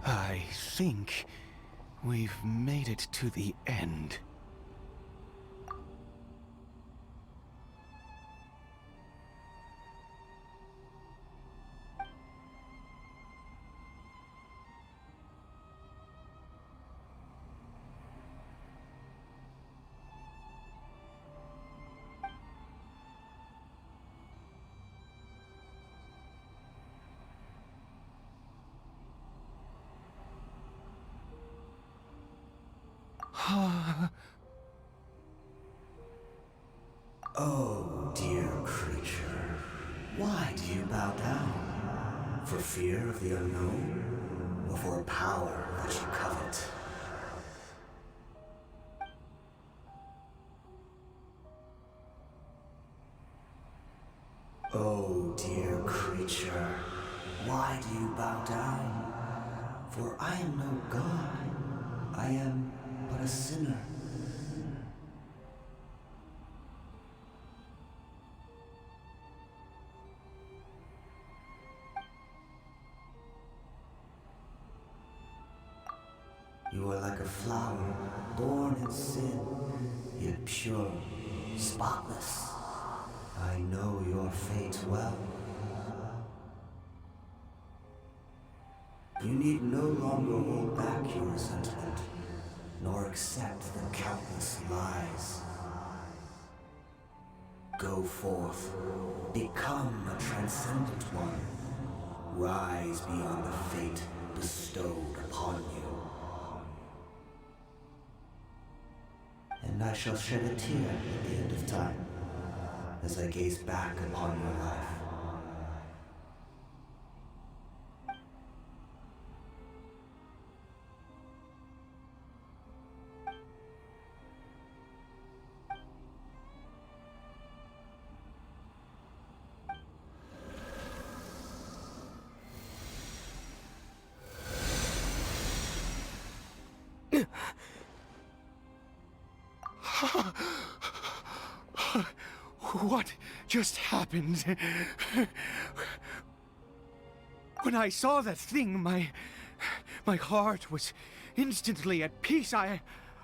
I think we've made it to the end. Oh, dear creature, why do you bow down? For fear of the unknown? Or for a power that you covet? Oh, dear creature, why do you bow down? For I am no god. I am but a sinner. You are like a flower, born in sin, yet pure, spotless. I know your fate well. You need no longer hold back your resentment, nor accept the countless lies. Go forth, become a transcendent one. Rise beyond the fate bestowed upon you. And I shall shed a tear at the end of time, as I gaze back upon your life. What just happened? When I saw that thing, my heart was instantly at peace. I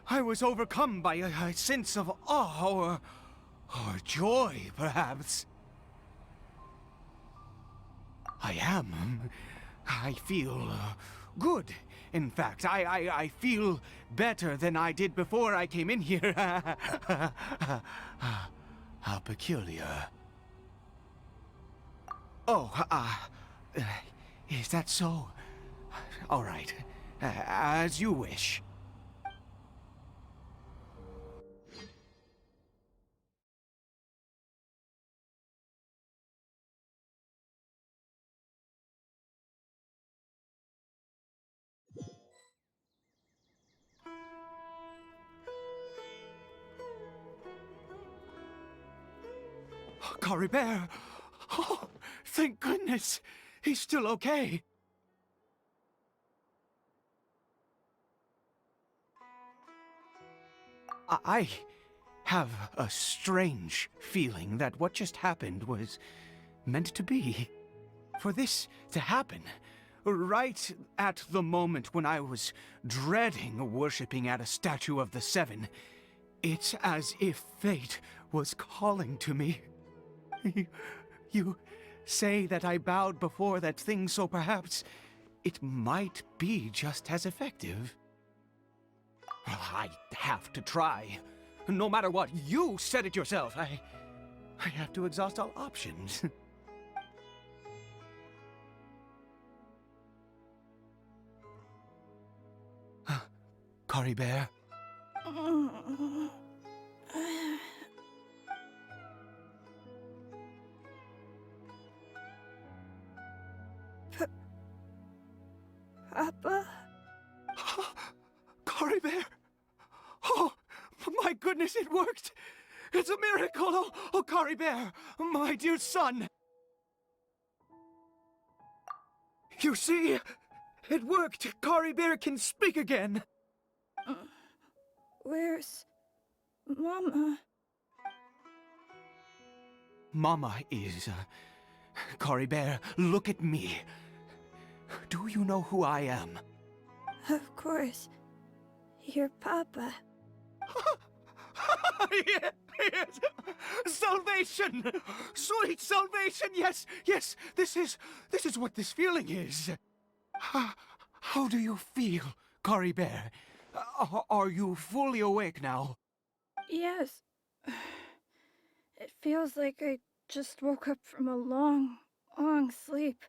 was overcome by a sense of awe or joy, perhaps. I feel good. In fact, I feel better than I did before I came in here. How peculiar. Oh, is that so? All right, as you wish. Caribert! Oh, thank goodness! He's still okay. I have a strange feeling that what just happened was meant to be. For this to happen, right at the moment when I was dreading worshipping at a statue of the Seven, it's as if fate was calling to me. You say that I bowed before that thing, so perhaps it might be just as effective. Well, I have to try. No matter what, you said it yourself. I have to exhaust all options. Caribert? Papa? Caribert! Oh, my goodness, it worked! It's a miracle! Oh, Caribert, my dear son! You see? It worked! Caribert can speak again! Where's Mama? Mama is... Caribert, look at me. Do you know who I am? Of course. Your Papa. Yes! Salvation! Sweet salvation! Yes, yes, this is what this feeling is. How do you feel, Caribert? Are you fully awake now? Yes. It feels like I just woke up from a long, long sleep.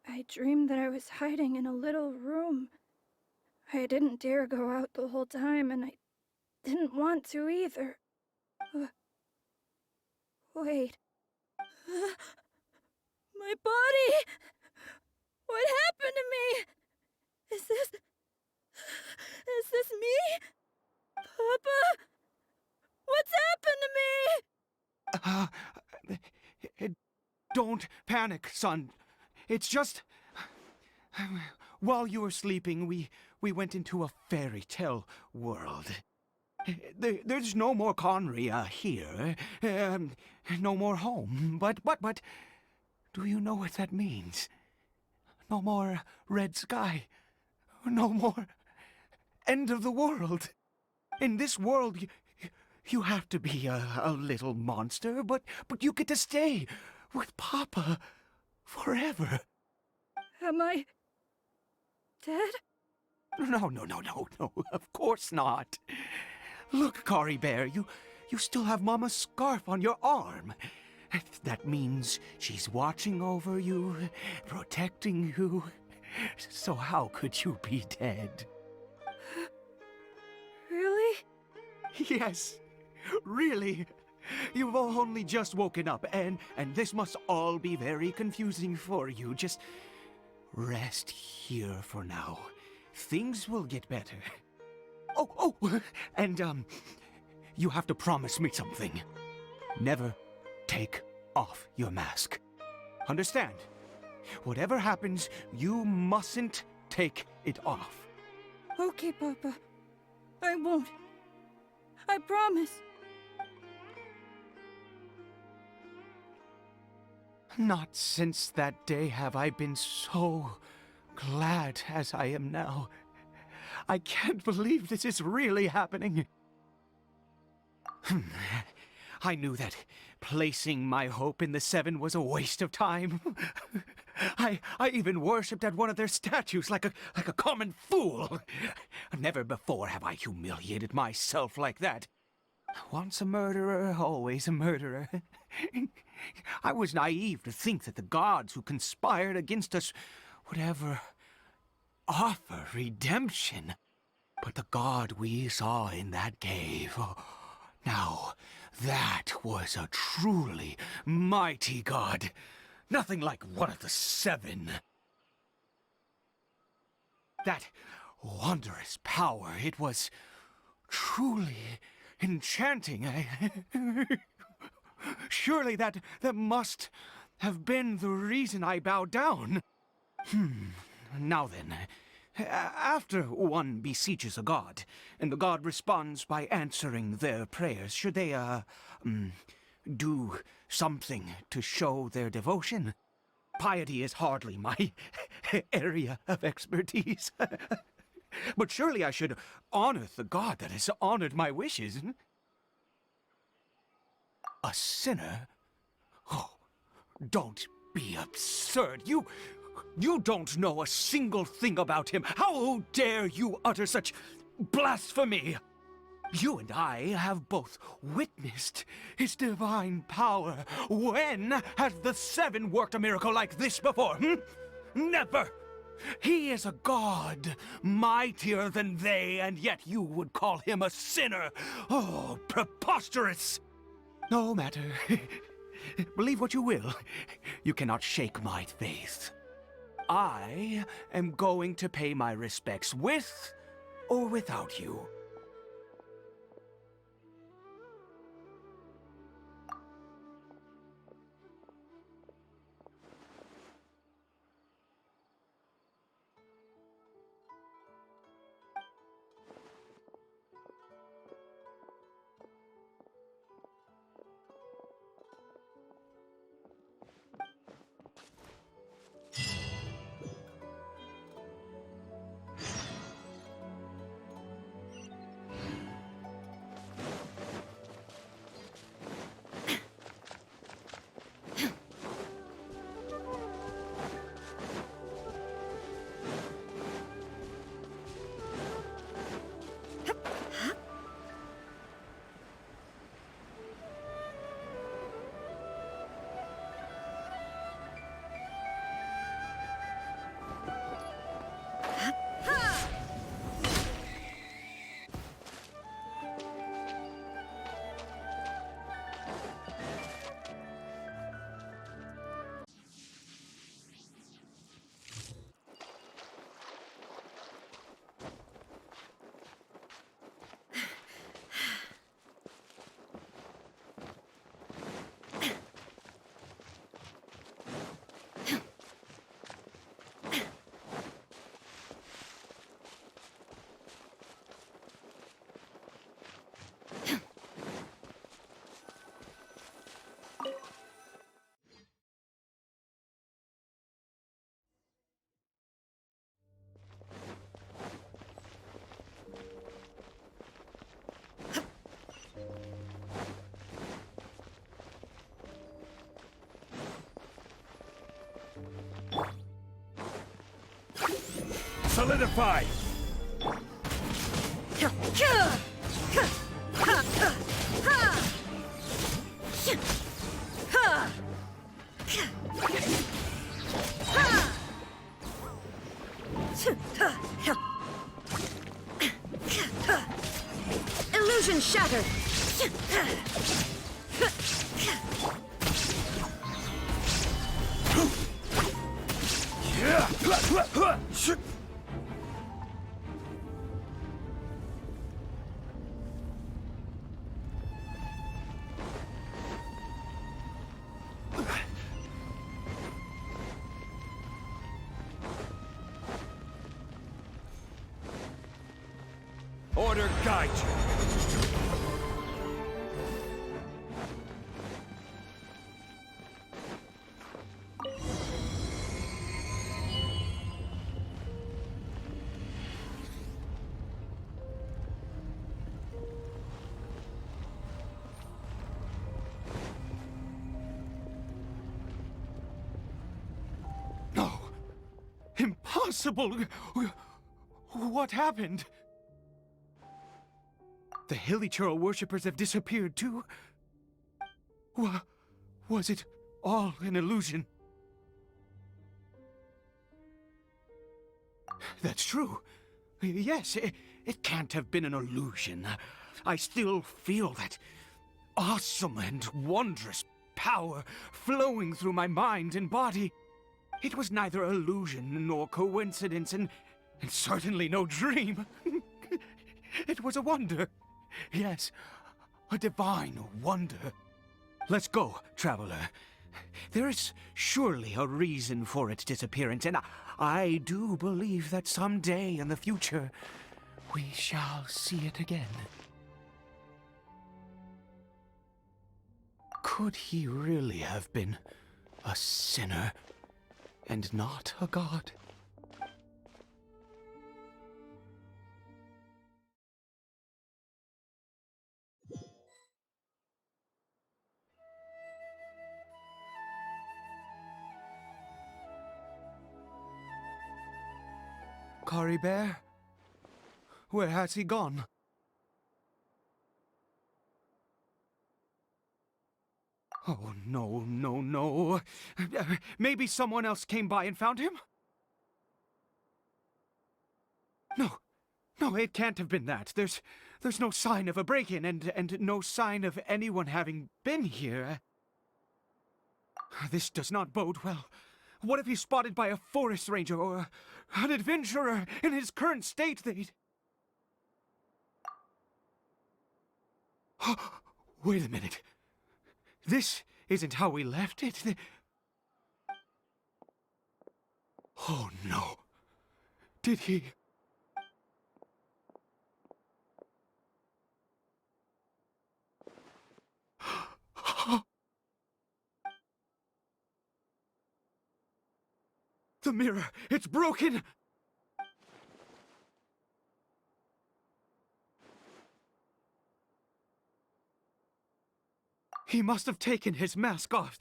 I dreamed that I was hiding in a little room. I didn't dare go out the whole time, and I didn't want to either. Wait. My body! What happened to me? Is this me? Papa? What's happened to me? Don't panic, son. It's just... while you were sleeping, we went into a fairy tale world. There's no more Conria here. No more home. But, do you know what that means? No more red sky. No more end of the world. In this world, you have to be a little monster, but you get to stay with Papa forever. Am I dead? No, of course not. Look, Caribert, you still have Mama's scarf on your arm. That means she's watching over you, protecting you. So how could you be dead? Really? Yes, really. You've only just woken up, and this must all be very confusing for you. Just rest here for now. Things will get better. Oh, and, you have to promise me something. Never take off your mask. Understand? Whatever happens, you mustn't take it off. Okay, Papa. I won't. I promise. Not since that day have I been so glad as I am now. I can't believe this is really happening. I knew that placing my hope in the Seven was a waste of time. I even worshipped at one of their statues like a common fool. Never before have I humiliated myself like that. Once a murderer, always a murderer. I was naive to think that the gods who conspired against us would ever offer redemption. But the god we saw in that cave, now that was a truly mighty god. Nothing like one of the Seven. That wondrous power, it was truly enchanting. Surely that must have been the reason I bowed down. Now then, after one beseeches a god, and the god responds by answering their prayers, should they, do something to show their devotion? Piety is hardly my area of expertise. But surely I should honor the god that has honored my wishes. A sinner? Oh, don't be absurd. You don't know a single thing about him. How dare you utter such blasphemy? You and I have both witnessed his divine power. When has the Seven worked a miracle like this before? Never! He is a god, mightier than they, and yet you would call him a sinner. Oh, preposterous! No matter. Believe what you will. You cannot shake my faith. I am going to pay my respects with or without you. solidified! Illusion shattered! Order guide you. No. Impossible. What happened? The Hilly-Churl worshippers have disappeared too? Was it all an illusion? That's true. Yes, it can't have been an illusion. I still feel that awesome and wondrous power flowing through my mind and body. It was neither illusion nor coincidence, and certainly no dream. It was a wonder. Yes, a divine wonder. Let's go, traveler. There is surely a reason for its disappearance, and I do believe that someday in the future, we shall see it again. Could he really have been a sinner and not a god? Caribert? Where has he gone? Oh, no, no, no. Maybe someone else came by and found him? No, it can't have been that. There's no sign of a break-in and no sign of anyone having been here. This does not bode well. What if he's spotted by a forest ranger or an adventurer in his current state? Wait a minute. This isn't how we left it. Oh no. Did he... The mirror! It's broken! He must have taken his mask off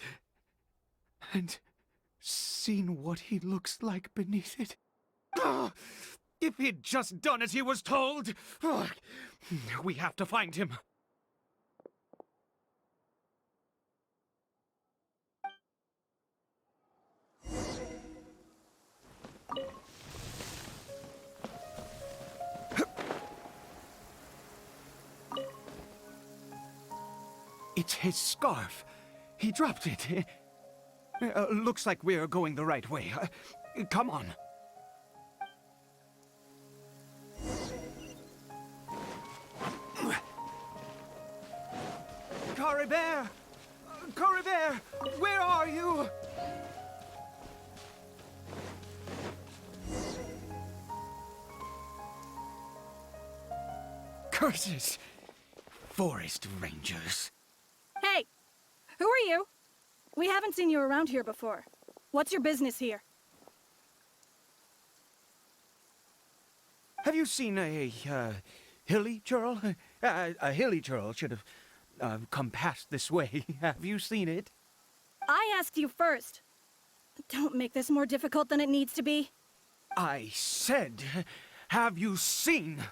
and seen what he looks like beneath it. Ah, if he'd just done as he was told! Ah, we have to find him. It's his scarf. He dropped it. Looks like we're going the right way. Come on. Caribert! Caribert! Where are you? Curses! Forest rangers. Hey! Who are you? We haven't seen you around here before. What's your business here? Have you seen a hilly-churl? A hilly-churl should have come past this way. Have you seen it? I asked you first. Don't make this more difficult than it needs to be. I said, have you seen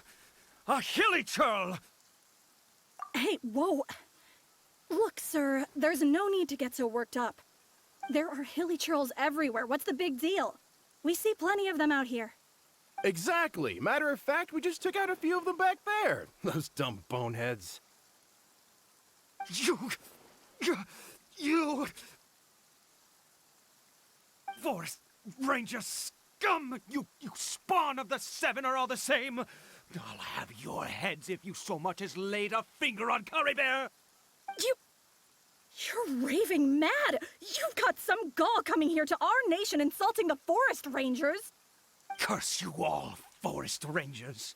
a hilichurl? Hey, whoa! Look, sir, there's no need to get so worked up. There are hilichurls everywhere. What's the big deal? We see plenty of them out here. Exactly. Matter of fact, we just took out a few of them back there. Those dumb boneheads. You... Forest Ranger scum! You spawn of the Seven are all the same! I'll have your heads if you so much as laid a finger on Caribert! You're raving mad! You've got some gall coming here to our nation insulting the Forest Rangers! Curse you all, Forest Rangers!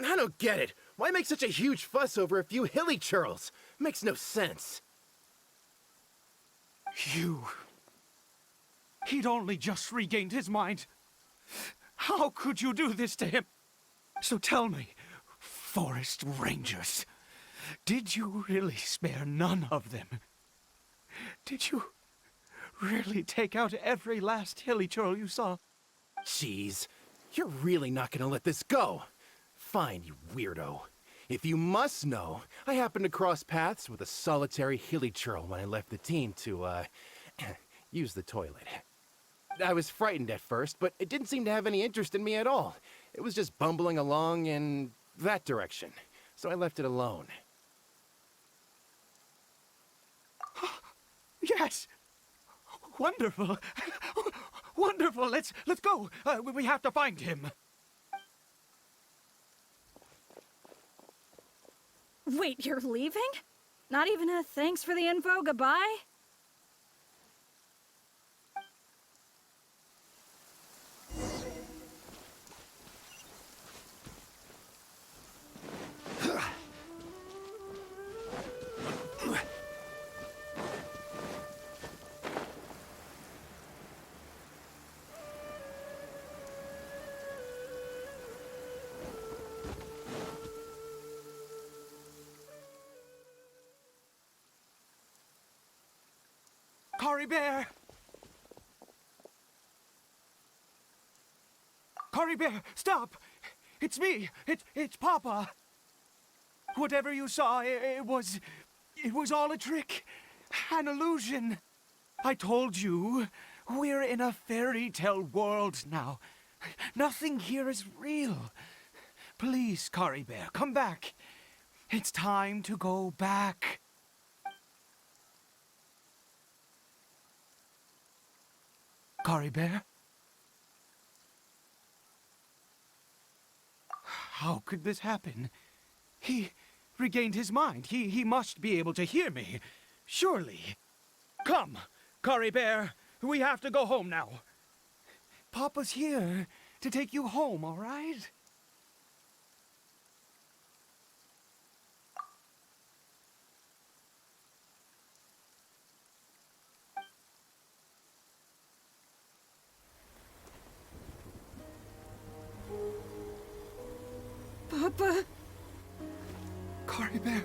I don't get it. Why make such a huge fuss over a few hilichurls? Makes no sense. He'd only just regained his mind. How could you do this to him? So tell me, Forest Rangers, did you really spare none of them? Did you really take out every last hilichurl you saw? Jeez, you're really not gonna let this go. Fine, you weirdo. If you must know, I happened to cross paths with a solitary hilichurl when I left the team to, use the toilet. I was frightened at first, but it didn't seem to have any interest in me at all. It was just bumbling along in that direction, so I left it alone. Yes! Wonderful! Wonderful! Let's go! We have to find him! Wait, you're leaving? Not even a thanks for the info, goodbye? Caribert! Caribert, stop! It's me! It's Papa! Whatever you saw, it was all a trick. An illusion. I told you, we're in a fairy tale world now. Nothing here is real. Please, Caribert, come back. It's time to go back. Caribert? How could this happen? He regained his mind. He must be able to hear me. Surely. Come, Caribert. We have to go home now. Papa's here to take you home, all right? Papa? Caribert,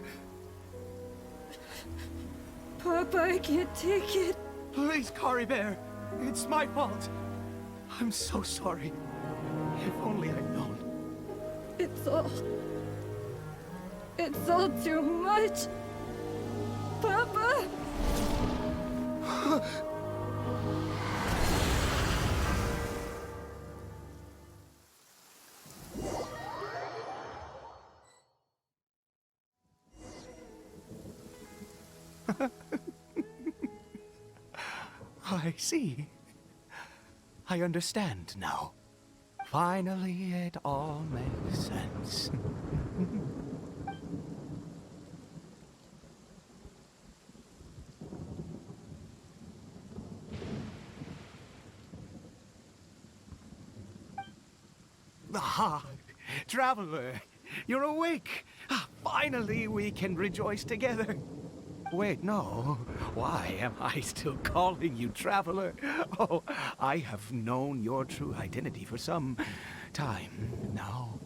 Papa, I can't take it. please, Caribert. It's my fault. I'm so sorry. If only I'd known. It's all too much. Papa! I see. I understand now. Finally, it all makes sense. Ah, traveler, you're awake. Finally, we can rejoice together. Wait, no. Why am I still calling you traveler? Oh, I have known your true identity for some time now.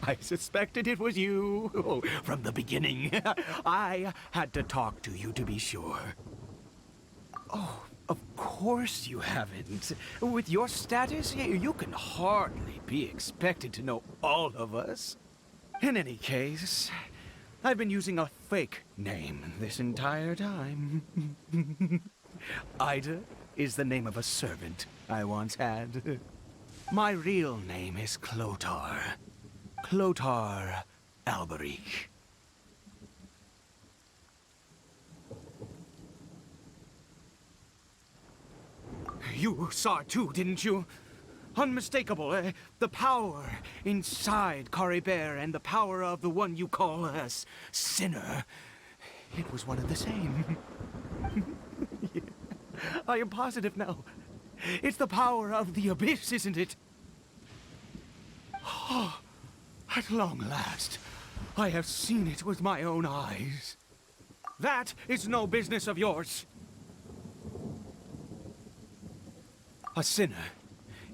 I suspected it was you. Oh, from the beginning. I had to talk to you to be sure. Oh, of course you haven't. With your status, you can hardly be expected to know all of us. In any case, I've been using a fake name this entire time. Ida is the name of a servant I once had. My real name is Clotar. Clotar Alberic. You saw it too, didn't you? Unmistakable, the power inside Caribert and the power of the one you call a sinner. It was one and the same. Yeah. I am positive now. It's the power of the abyss, isn't it? Oh, at long last, I have seen it with my own eyes. That is no business of yours. A sinner.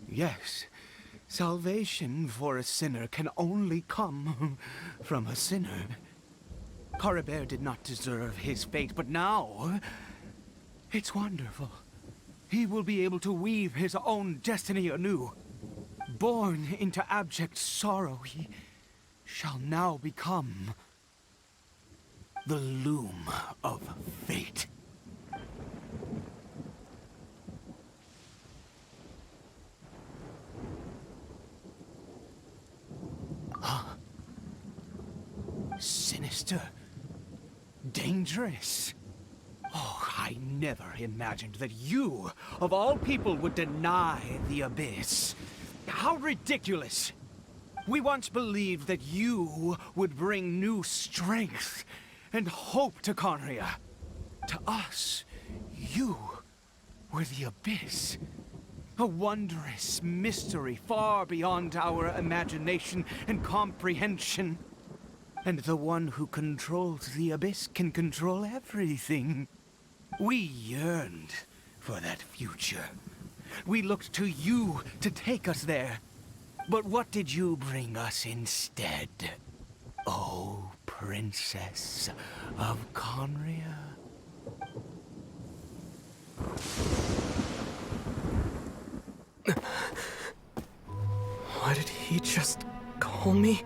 Yes, salvation for a sinner can only come from a sinner. Caribert did not deserve his fate, but now it's wonderful. He will be able to weave his own destiny anew. Born into abject sorrow, he shall now become the loom of fate. Sinister. Dangerous. Oh, I never imagined that you, of all people, would deny the abyss. How ridiculous! We once believed that you would bring new strength and hope to Conria. To us, you were the abyss. A wondrous mystery far beyond our imagination and comprehension. And the one who controls the abyss can control everything. We yearned for that future. We looked to you to take us there. But what did you bring us instead? Oh, Princess of Conria. Why did he just call me?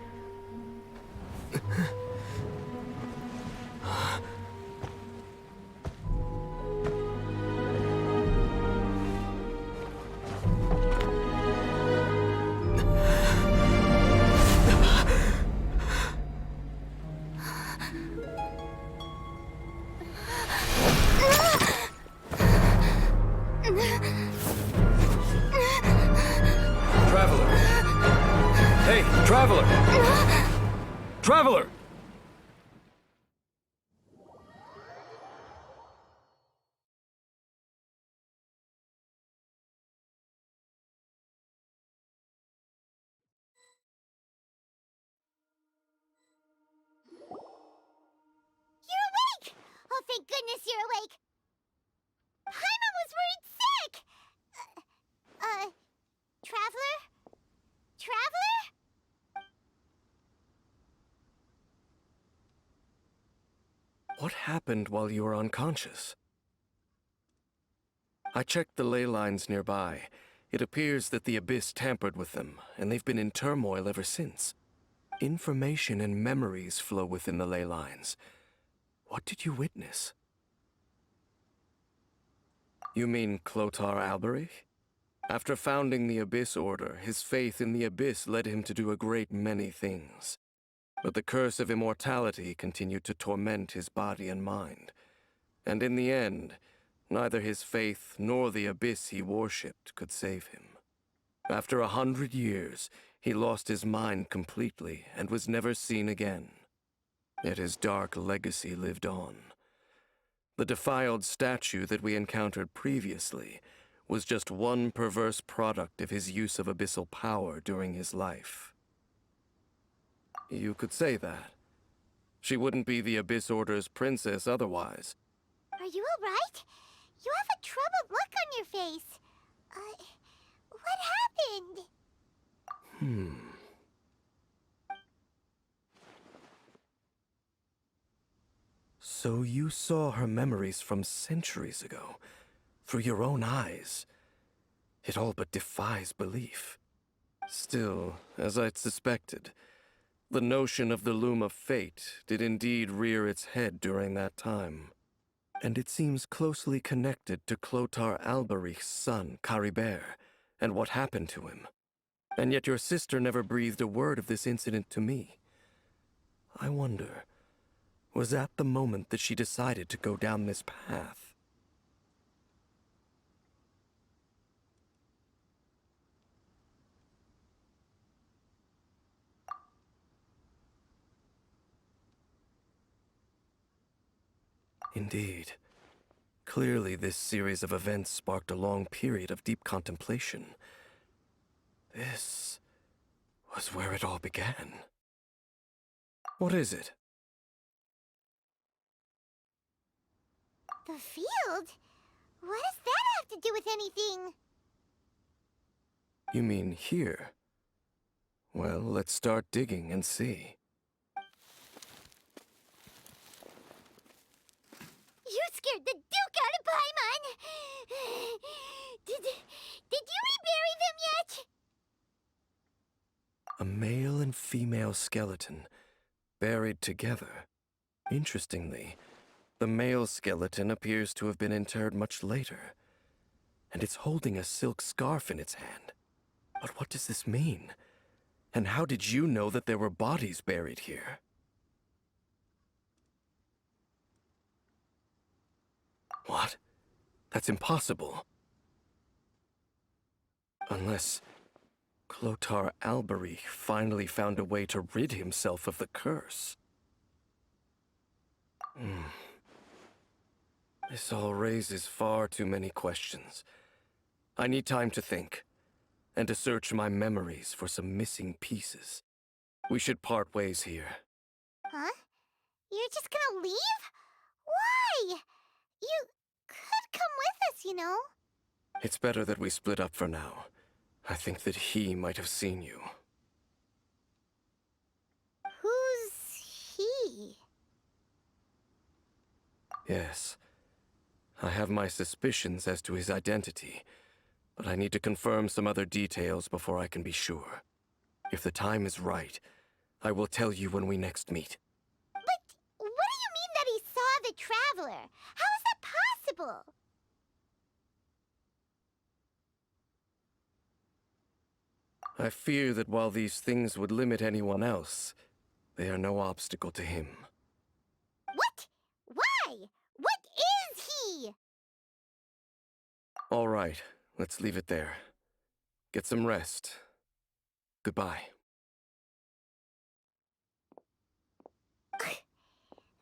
Traveler! Hey, Traveler! Traveler! You're awake! Oh, thank goodness you're awake! Paimon was worried sick! Traveler? Traveler? What happened while you were unconscious? I checked the ley lines nearby. It appears that the Abyss tampered with them, and they've been in turmoil ever since. Information and memories flow within the ley lines. What did you witness? You mean Clotar Alberic? After founding the Abyss Order, his faith in the Abyss led him to do a great many things. But the curse of immortality continued to torment his body and mind. And in the end, neither his faith nor the Abyss he worshipped could save him. After 100 years, he lost his mind completely and was never seen again. Yet his dark legacy lived on. The defiled statue that we encountered previously was just one perverse product of his use of abyssal power during his life. You could say that. She wouldn't be the Abyss Order's princess otherwise. Are you alright? You have a troubled look on your face. What happened? So you saw her memories from centuries ago, through your own eyes. It all but defies belief. Still, as I'd suspected, the notion of the Loom of Fate did indeed rear its head during that time. And it seems closely connected to Clotar Alberich's son, Caribert, and what happened to him. And yet your sister never breathed a word of this incident to me. I wonder, was that the moment that she decided to go down this path? Indeed. Clearly, this series of events sparked a long period of deep contemplation. This was where it all began. What is it? The field? What does that have to do with anything? You mean here? Well, let's start digging and see. You scared the Duke out of Paimon! Did you rebury them yet? A male and female skeleton, buried together. Interestingly, the male skeleton appears to have been interred much later, and it's holding a silk scarf in its hand. But what does this mean? And how did you know that there were bodies buried here? What? That's impossible. Unless Clotar Alberich finally found a way to rid himself of the curse. This all raises far too many questions. I need time to think, and to search my memories for some missing pieces. We should part ways here. Huh? You're just gonna leave? Why? You could come with us, you know. It's better that we split up for now. I think that he might have seen you. Who's he? Yes. I have my suspicions as to his identity, but I need to confirm some other details before I can be sure. If the time is right, I will tell you when we next meet. But what do you mean that he saw the Traveler? How is that possible? I fear that while these things would limit anyone else, they are no obstacle to him. What? Why? What is he? All right, let's leave it there. Get some rest. Goodbye.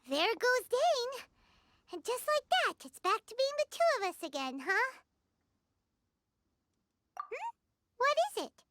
There goes Dane. And just like that, it's back to being the two of us again, huh? What is it?